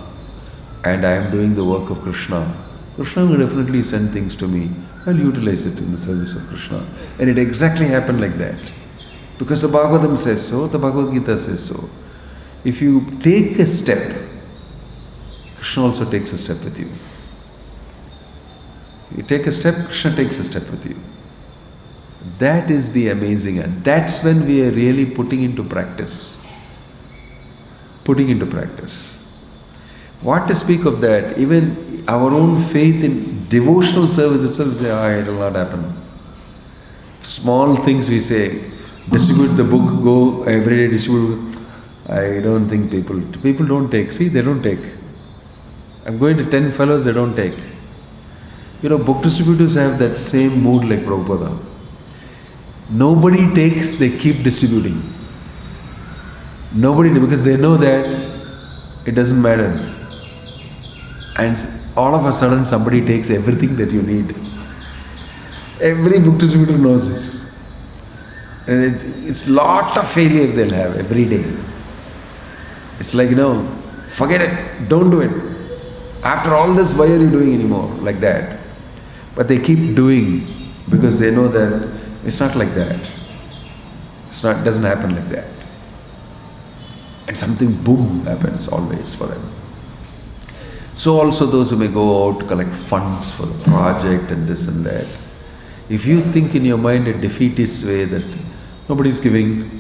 and I am doing the work of Krishna. Krishna will definitely send things to me. I'll utilize it in the service of Krishna. And it exactly happened like that. Because the Bhagavatam says so, the Bhagavad Gita says so. If you take a step, Krishna also takes a step with you. You take a step, Krishna takes a step with you. That is the amazing, and that's when we are really putting into practice. Putting into practice. What to speak of that? Even our own faith in devotional service itself, we say, it will not happen. Small things we say, distribute the book, go every day distribute. I don't think people don't take. See, they don't take. I'm going to 10 fellows, they don't take. Book distributors have that same mood like Prabhupada. Nobody takes, they keep distributing. Nobody, because they know that it doesn't matter. And all of a sudden somebody takes everything that you need. Every book distributor knows this. And it's lot of failure they'll have every day. It's like, forget it, don't do it. After all this, why are you doing anymore? Like that. But they keep doing because they know that it's not like that. It doesn't happen like that. And something boom happens always for them. So also those who may go out to collect funds for the project and this and that. If you think in your mind a defeatist way that nobody's giving,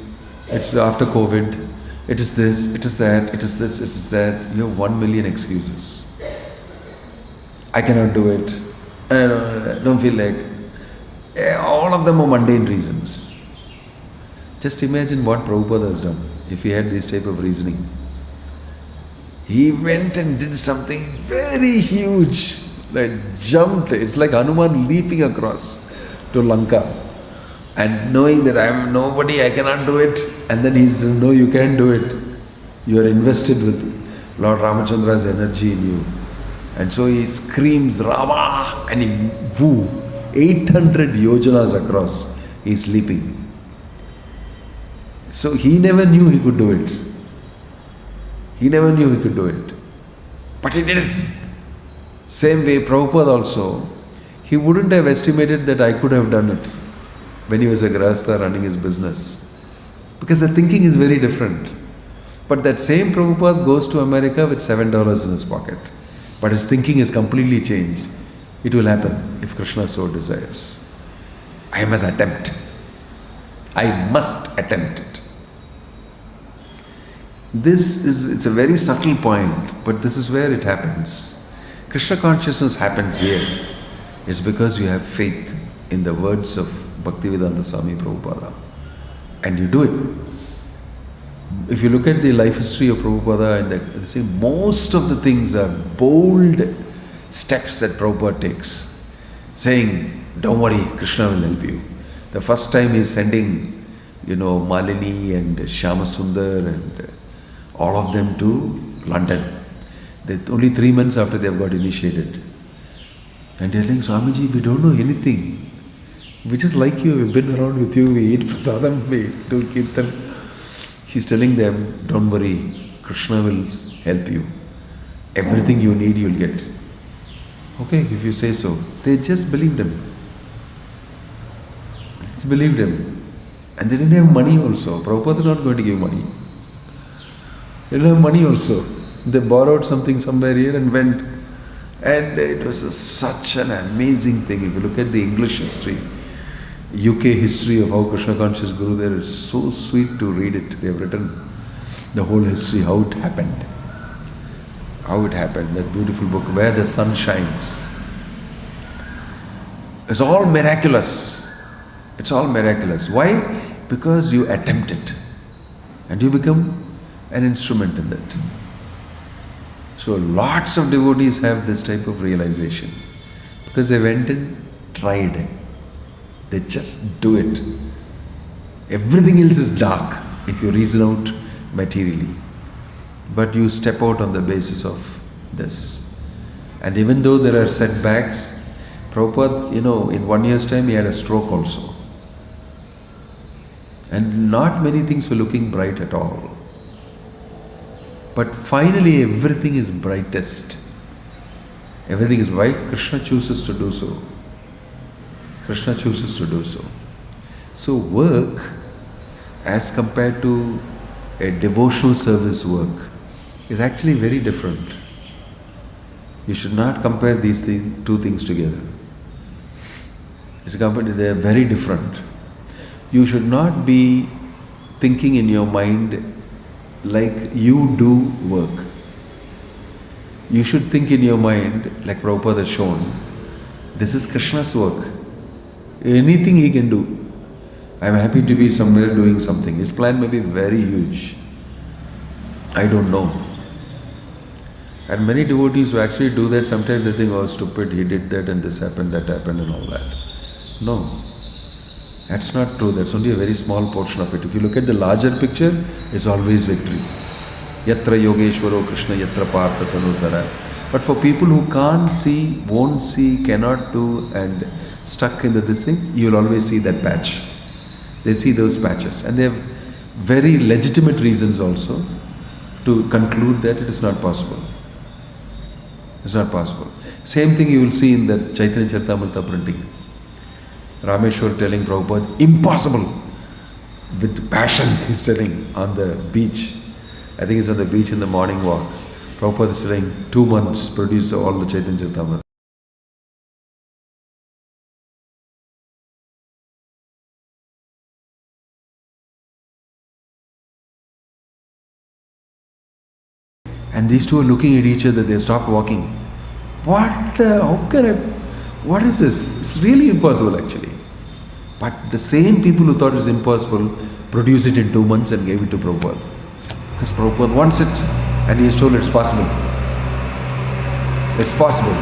it's after COVID, it is this, it is that, it is this, it is that, you have 1 million excuses. I cannot do it. I don't feel like. All of them are mundane reasons. Just imagine what Prabhupada has done if he had this type of reasoning. He went and did something very huge, like jumped. It's like Hanuman leaping across to Lanka and knowing that I am nobody, I cannot do it. And then he's, no, you can't do it. You are invested with Lord Ramachandra's energy in you. And so he screams Rama and he 800 yojanas across. He's leaping. So he never knew he could do it. He never knew he could do it. But he did it. Same way Prabhupada also, he wouldn't have estimated that I could have done it when he was a grahastha running his business. Because the thinking is very different. But that same Prabhupada goes to America with $7 in his pocket. But his thinking is completely changed. It will happen if Krishna so desires. I must attempt. I must attempt it. It's a very subtle point, but this is where it happens. Krishna consciousness happens here. It's because you have faith in the words of Bhaktivedanta Swami Prabhupada. And you do it. If you look at the life history of Prabhupada, and they say most of the things are bold steps that Prabhupada takes, saying, don't worry, Krishna will help you. The first time he is sending, Malini and Shyamasundar and all of them to London. Only 3 months after they have got initiated. And they are saying, Swamiji, we don't know anything. We just like you, we've been around with you, we eat prasadam, we do kirtan. He's telling them, don't worry, Krishna will help you. Everything you need, you'll get. Okay, if you say so. They just believed him. Just believed him. And they didn't have money also. Prabhupada is not going to give money. They didn't have money also. They borrowed something somewhere here and went. And it was such an amazing thing. If you look at the English history, UK history of how Krishna conscious grew there, it's so sweet to read it. They have written the whole history, how it happened. How it happened, that beautiful book, Where the Sun Shines. It's all miraculous. It's all miraculous. Why? Because you attempt it. And you become an instrument in that. So lots of devotees have this type of realization. Because they went and tried. They just do it. Everything else is dark if you reason out materially. But you step out on the basis of this. And even though there are setbacks, Prabhupada, in 1 year's time he had a stroke also. And not many things were looking bright at all. But finally everything is brightest. Everything is bright. Krishna chooses to do so. Krishna chooses to do so. So work, as compared to a devotional service work, is actually very different. You should not compare these two things together. They are very different. You should not be thinking in your mind like you do work. You should think in your mind, like Prabhupada has shown, this is Krishna's work. Anything he can do. I am happy to be somewhere doing something. His plan may be very huge. I don't know. And many devotees who actually do that, sometimes they think, oh stupid, he did that and this happened, that happened and all that. No. That's not true. That's only a very small portion of it. If you look at the larger picture, it's always victory. Yatra Yogeshwaro Krishna Yatra Partha Tanudhara. But for people who can't see, won't see, cannot do and stuck in this thing, you will always see that patch. They see those patches. And they have very legitimate reasons also to conclude that it is not possible. It's not possible. Same thing you will see in that Chaitanya Charitamrita printing. Rameshwar telling Prabhupada, impossible! With passion he's telling on the beach. I think it's on the beach in the morning walk. Prabhupada is telling 2 months produce all the Chaitanya Charitamrita. And these two are looking at each other, they stopped walking. What is this? It's really impossible actually. But the same people who thought it's impossible produced it in 2 months and gave it to Prabhupada. Because Prabhupada wants it and he is told it's possible. It's possible.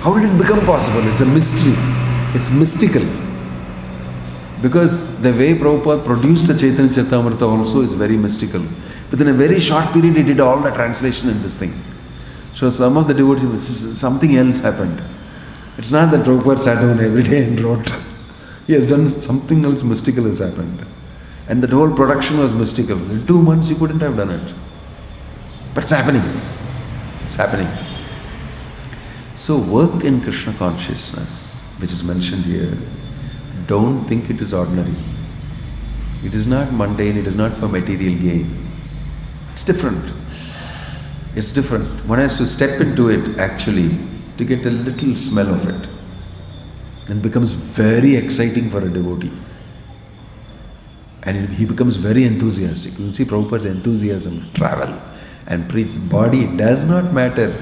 How did it become possible? It's a mystery. It's mystical. Because the way Prabhupada produced the Chaitanya Charitamrita also is very mystical. Within a very short period, he did all the translation in this thing. So some of the devotees, something else happened. It's not that Prabhupada sat down every day and wrote. He has done something else mystical has happened. And that whole production was mystical. In 2 months, you couldn't have done it. But it's happening. It's happening. So work in Krishna consciousness, which is mentioned here, don't think it is ordinary. It is not mundane, it is not for material gain. It's different. It's different. One has to step into it actually to get a little smell of it. And becomes very exciting for a devotee. And he becomes very enthusiastic. You see Prabhupada's enthusiasm, travel and preach. The body does not matter.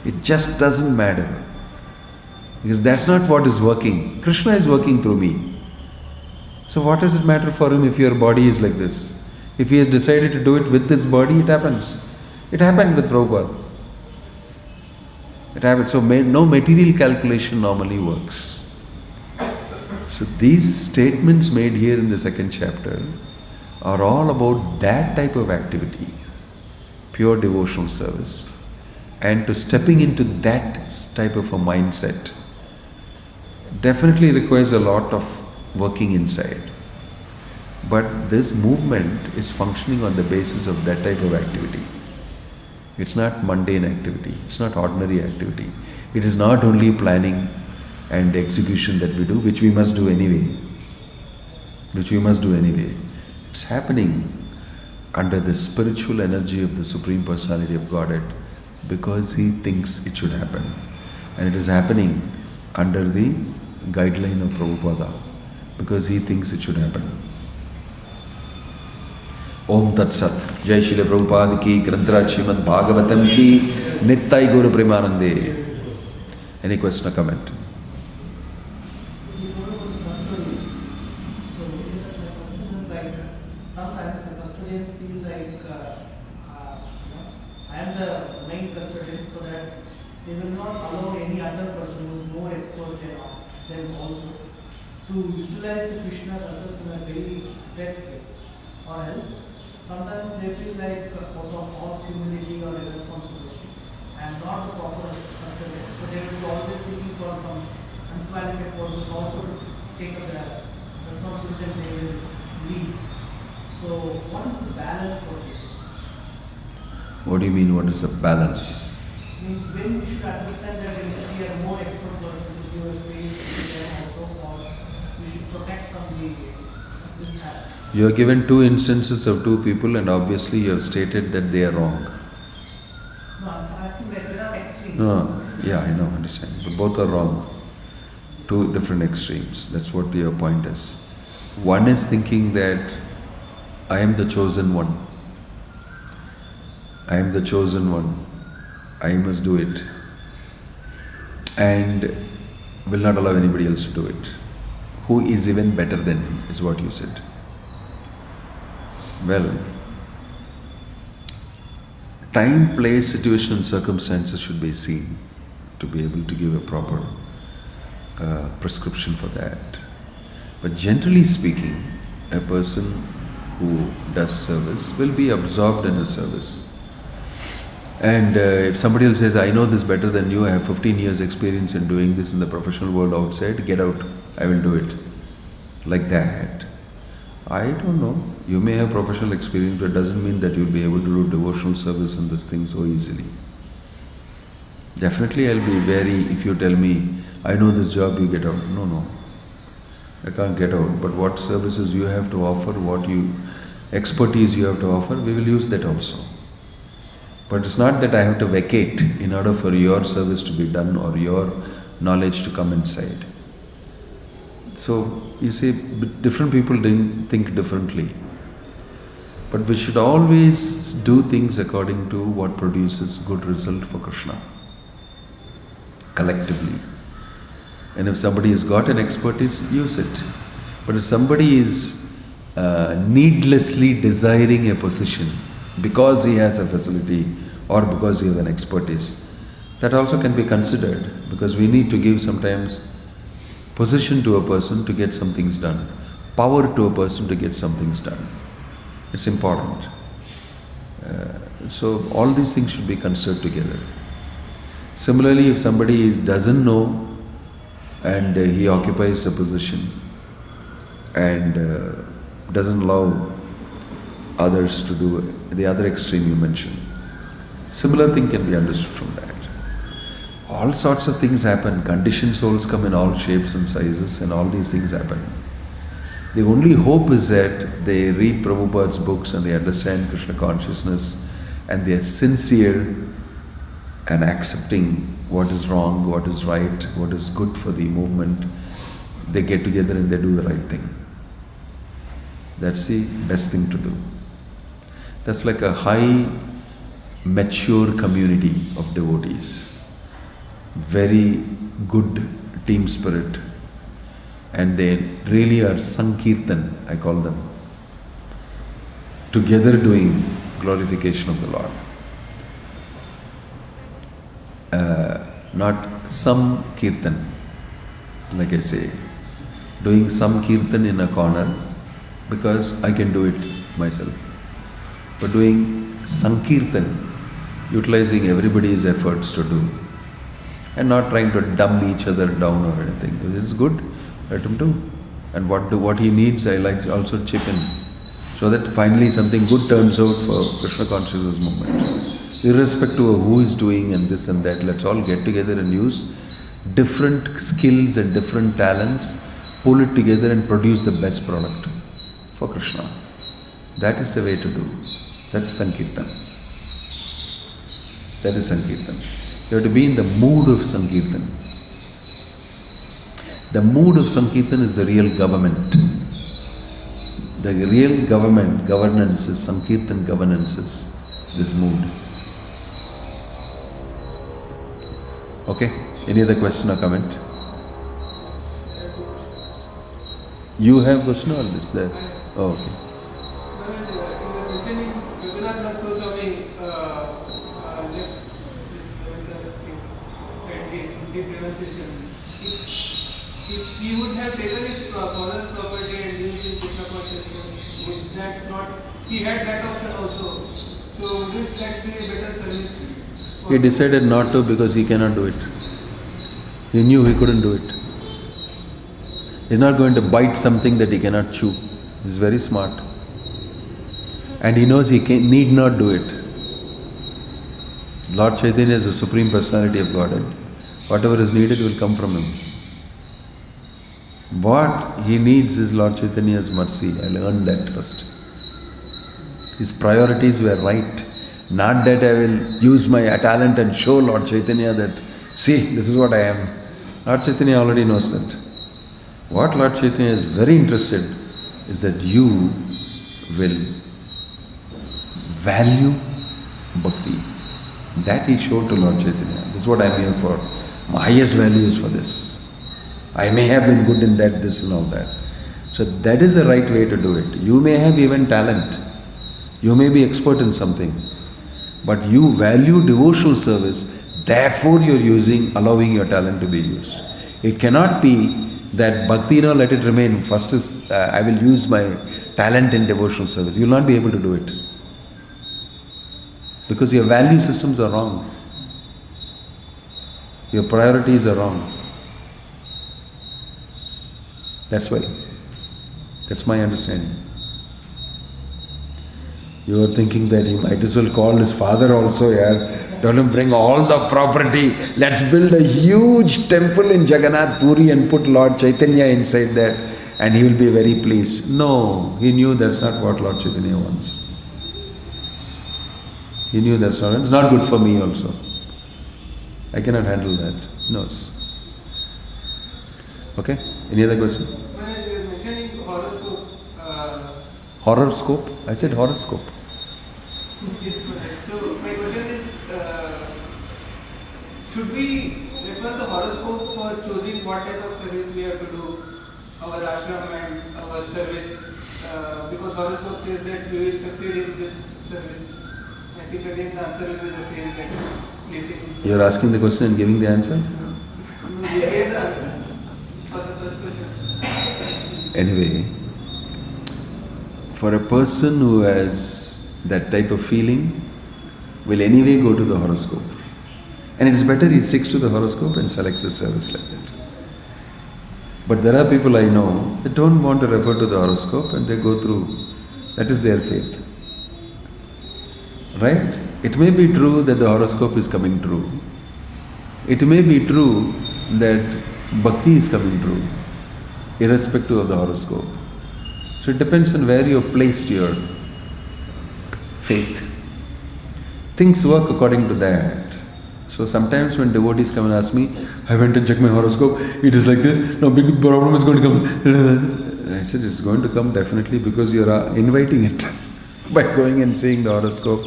It just doesn't matter. Because that's not what is working. Krishna is working through me. So what does it matter for him if your body is like this? If he has decided to do it with this body, it happens. It happened with Prabhupada. It happened. So no material calculation normally works. So these statements made here in the second chapter are all about that type of activity, pure devotional service, and to stepping into that type of a mindset definitely requires a lot of working inside. But this movement is functioning on the basis of that type of activity. It's not mundane activity, it's not ordinary activity. It is not only planning and execution that we do, which we must do anyway. It's happening under the spiritual energy of the Supreme Personality of Godhead because he thinks it should happen. And it is happening under the guideline of Prabhupada because he thinks it should happen. Om Tat Sat. Jai Srila Prabhupada ki, Granthra Srimad Bhagavatam ki, Nittai Guru Premanande. Any question or comment? Sometimes the custodians feel like I am the main custodian, so that they will not allow any other person who is more expert than them also to utilize the Krishna's assets in a very best way. Or else, sometimes they feel like out of false humility or irresponsibility, I am not the proper custodian. So they will be always seeking for some unqualified persons also to take up the responsibility and they will lead. So what is the balance for this? What do you mean, what is the balance? Means when we should understand that when we see a more expert person to give us space to them also, or we should protect from the mishaps. You are given two instances of two people and obviously you have stated that they are wrong. No, I'm asking that there are extremes. No, yeah, I know, understand. But both are wrong. Two different extremes. That's what your point is. One is thinking that I am the chosen one. I am the chosen one. I must do it. And will not allow anybody else to do it. Who is even better than him, is what you said. Well, time, place, situation and circumstances should be seen to be able to give a proper prescription for that. But generally speaking, a person who does service will be absorbed in a service. And if somebody else says, I know this better than you, I have 15 years experience in doing this in the professional world outside, get out, I will do it. Like that. I don't know. You may have professional experience, but it doesn't mean that you'll be able to do devotional service in this thing so easily. Definitely I'll be wary if you tell me, I know this job, you get out. No. I can't get out. But what services you have to offer, what expertise you have to offer, we will use that also. But it's not that I have to vacate in order for your service to be done or your knowledge to come inside. So, you see, different people think differently. But we should always do things according to what produces good result for Krishna, collectively. And if somebody has got an expertise, use it. But if somebody is needlessly desiring a position because he has a facility or because he has an expertise, that also can be considered, because we need to give sometimes position to a person to get some things done, power to a person to get some things done. It's important. So all these things should be considered together. Similarly, if somebody doesn't know and he occupies a position and doesn't allow others to do the other extreme you mentioned, similar thing can be understood from that. All sorts of things happen. Conditioned souls come in all shapes and sizes, and all these things happen. The only hope is that they read Prabhupada's books and they understand Krishna consciousness and they are sincere and accepting what is wrong, what is right, what is good for the movement. They get together and they do the right thing. That's the best thing to do. That's like a high, mature community of devotees. Very good team spirit. And they really are Sankirtan, I call them. Together doing glorification of the Lord. Not some kirtan, like I say. Doing some kirtan in a corner because I can do it myself. But doing Sankirtan, utilizing everybody's efforts to do. And not trying to dumb each other down or anything. If it's good, let him do. And what he needs, I like to also chip in. So that finally something good turns out for Krishna consciousness movement. Irrespective of who is doing and this and that, let's all get together and use different skills and different talents, pull it together and produce the best product for Krishna. That is the way to do. That's Sankirtan. That is Sankirtan. You have to be in the mood of Sankirtan. The mood of Sankirtan is the real government. The real governance is Sankirtan governance is this mood. Okay? Any other question or comment? You have question or it's there? Oh, okay. If he would have taken his father's property and used in Krishna consciousness, would that not? He had that option also. So would that be a better service? He decided not to because he cannot do it. He knew he couldn't do it. He's not going to bite something that he cannot chew. He's very smart. And he knows he need not do it. Lord Chaitanya is the Supreme Personality of Godhead. Whatever is needed will come from him. What he needs is Lord Chaitanya's mercy. I learned that first. His priorities were right. Not that I will use my talent and show Lord Chaitanya that, see, this is what I am. Lord Chaitanya already knows that. What Lord Chaitanya is very interested is that you will value bhakti. That he showed to Lord Chaitanya. This is what I am here for. My highest value is for this. I may have been good in that, this and all that. So that is the right way to do it. You may have even talent. You may be expert in something. But you value devotional service, therefore you are allowing your talent to be used. It cannot be that bhakti, let it remain. First is, I will use my talent in devotional service. You will not be able to do it. Because your value systems are wrong. Your priorities are wrong. That's why. That's my understanding. You are thinking that he might as well call his father also, tell him bring all the property, let's build a huge temple in Jagannath Puri and put Lord Chaitanya inside that and he will be very pleased. No, he knew that's not what Lord Chaitanya wants. He knew that's not, it's not good for me also. I cannot handle that. No. Okay? Any other question? When I was mentioning horoscope. Horoscope? I said horoscope. Yes, correct. So my question is, should we refer the horoscope for choosing what type of service we have to do, our ashram and our service? Because horoscope says that we will succeed in this service. I think again the answer will be the same, that placing. You're asking the question and giving the answer? We gave the answer for the first question. Anyway, for a person who has that type of feeling, will anyway go to the horoscope. And it is better he sticks to the horoscope and selects a service like that. But there are people I know that don't want to refer to the horoscope and they go through. That is their faith. Right? It may be true that the horoscope is coming true. It may be true that bhakti is coming true, irrespective of the horoscope. So it depends on where you have placed your faith. Things work according to that. So sometimes when devotees come and ask me, I went and checked my horoscope, it is like this, no big problem is going to come. I said, it's going to come definitely because you are inviting it by going and seeing the horoscope,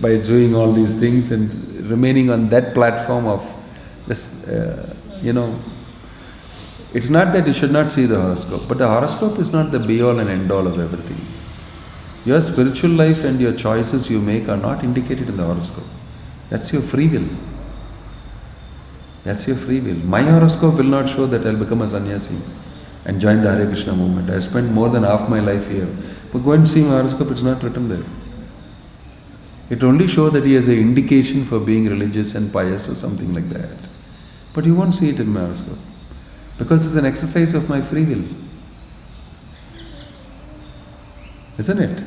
by doing all these things and remaining on that platform of this, it's not that you should not see the horoscope, but the horoscope is not the be-all and end-all of everything. Your spiritual life and your choices you make are not indicated in the horoscope. That's your free will. That's your free will. My horoscope will not show that I'll become a sannyasi and join the Hare Krishna movement. I spent more than half my life here. But go and see my horoscope, it's not written there. It only shows that he has an indication for being religious and pious or something like that. But you won't see it in my horoscope. Because it's an exercise of my free will. Isn't it?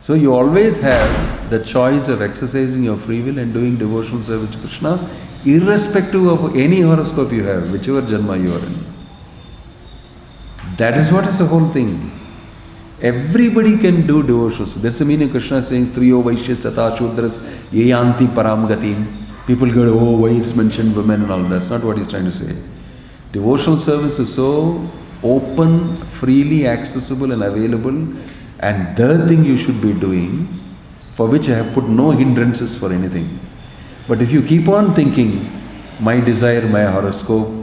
So you always have the choice of exercising your free will and doing devotional service to Krishna, irrespective of any horoscope you have, whichever janma you are in. That is what is the whole thing. Everybody can do devotional. That's the meaning of Krishna saying, Striyo Vaishyas Tata Shudras Yeyanti Param Gatim. People go, oh, why it's mentioned women and all. That's not what he's trying to say. Devotional service is so open, freely accessible and available, and the thing you should be doing, for which I have put no hindrances for anything. But if you keep on thinking, my desire, my horoscope,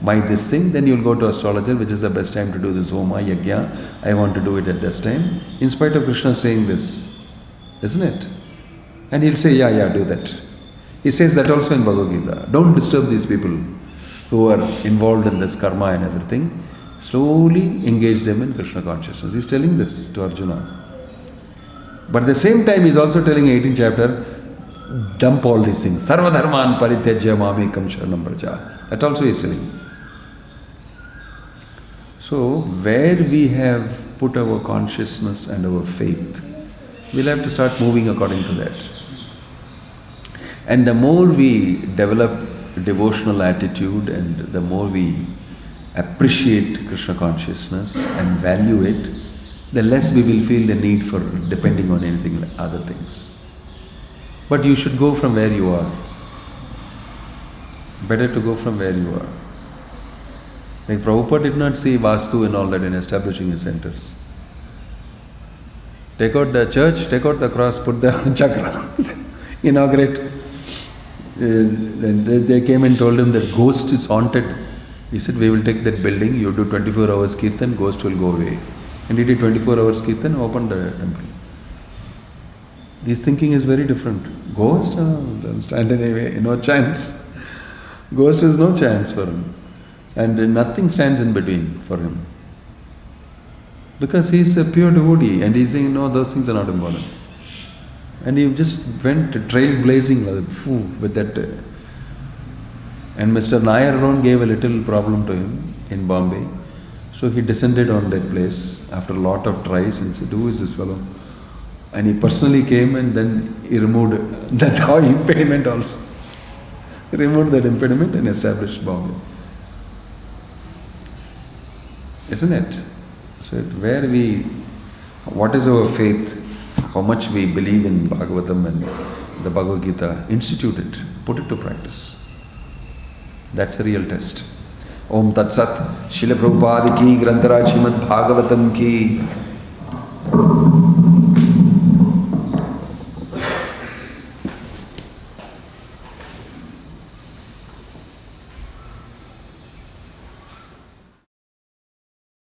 my this thing, then you'll go to astrologer, which is the best time to do this Homa, Yajna. I want to do it at this time. In spite of Krishna saying this, isn't it? And he'll say, yeah, do that. He says that also in Bhagavad Gita. Don't disturb these people who are involved in this karma and everything. Slowly engage them in Krishna consciousness. He's telling this to Arjuna. But at the same time, he's also telling in 18th chapter, dump all these things. Sarva dharman parityajya mamekam sharanam braja. That also he's telling. So, where we have put our consciousness and our faith, we'll have to start moving according to that. And the more we develop devotional attitude and the more we appreciate Krishna consciousness and value it, the less we will feel the need for depending on anything like other things. But you should go from where you are. Better to go from where you are. Like Prabhupada did not see Vastu and all that in establishing his centers. Take out the church, take out the cross, put the chakra, inaugurate. They came and told him that ghost is haunted. He said, we will take that building, you do 24 hours kirtan, ghost will go away. And he did 24 hours kirtan, opened the temple. His thinking is very different. Ghost? Don't stand anyway, no chance. Ghost is no chance for him. And nothing stands in between for him. Because he is a pure devotee and he is saying, no, those things are not important. And he just went trailblazing with that. And Mr. Nair alone gave a little problem to him in Bombay. So he descended on that place after a lot of tries and said, who is this fellow? And he personally came and then he removed that impediment also. He removed that impediment and established Bombay. Isn't it? So what is our faith? How much we believe in Bhagavatam and the Bhagavad Gita, institute it, put it to practice. That's a real test. Om Tat Sat, Srila Prabhupada ki, Grantaraj Srimad Bhagavatam ki.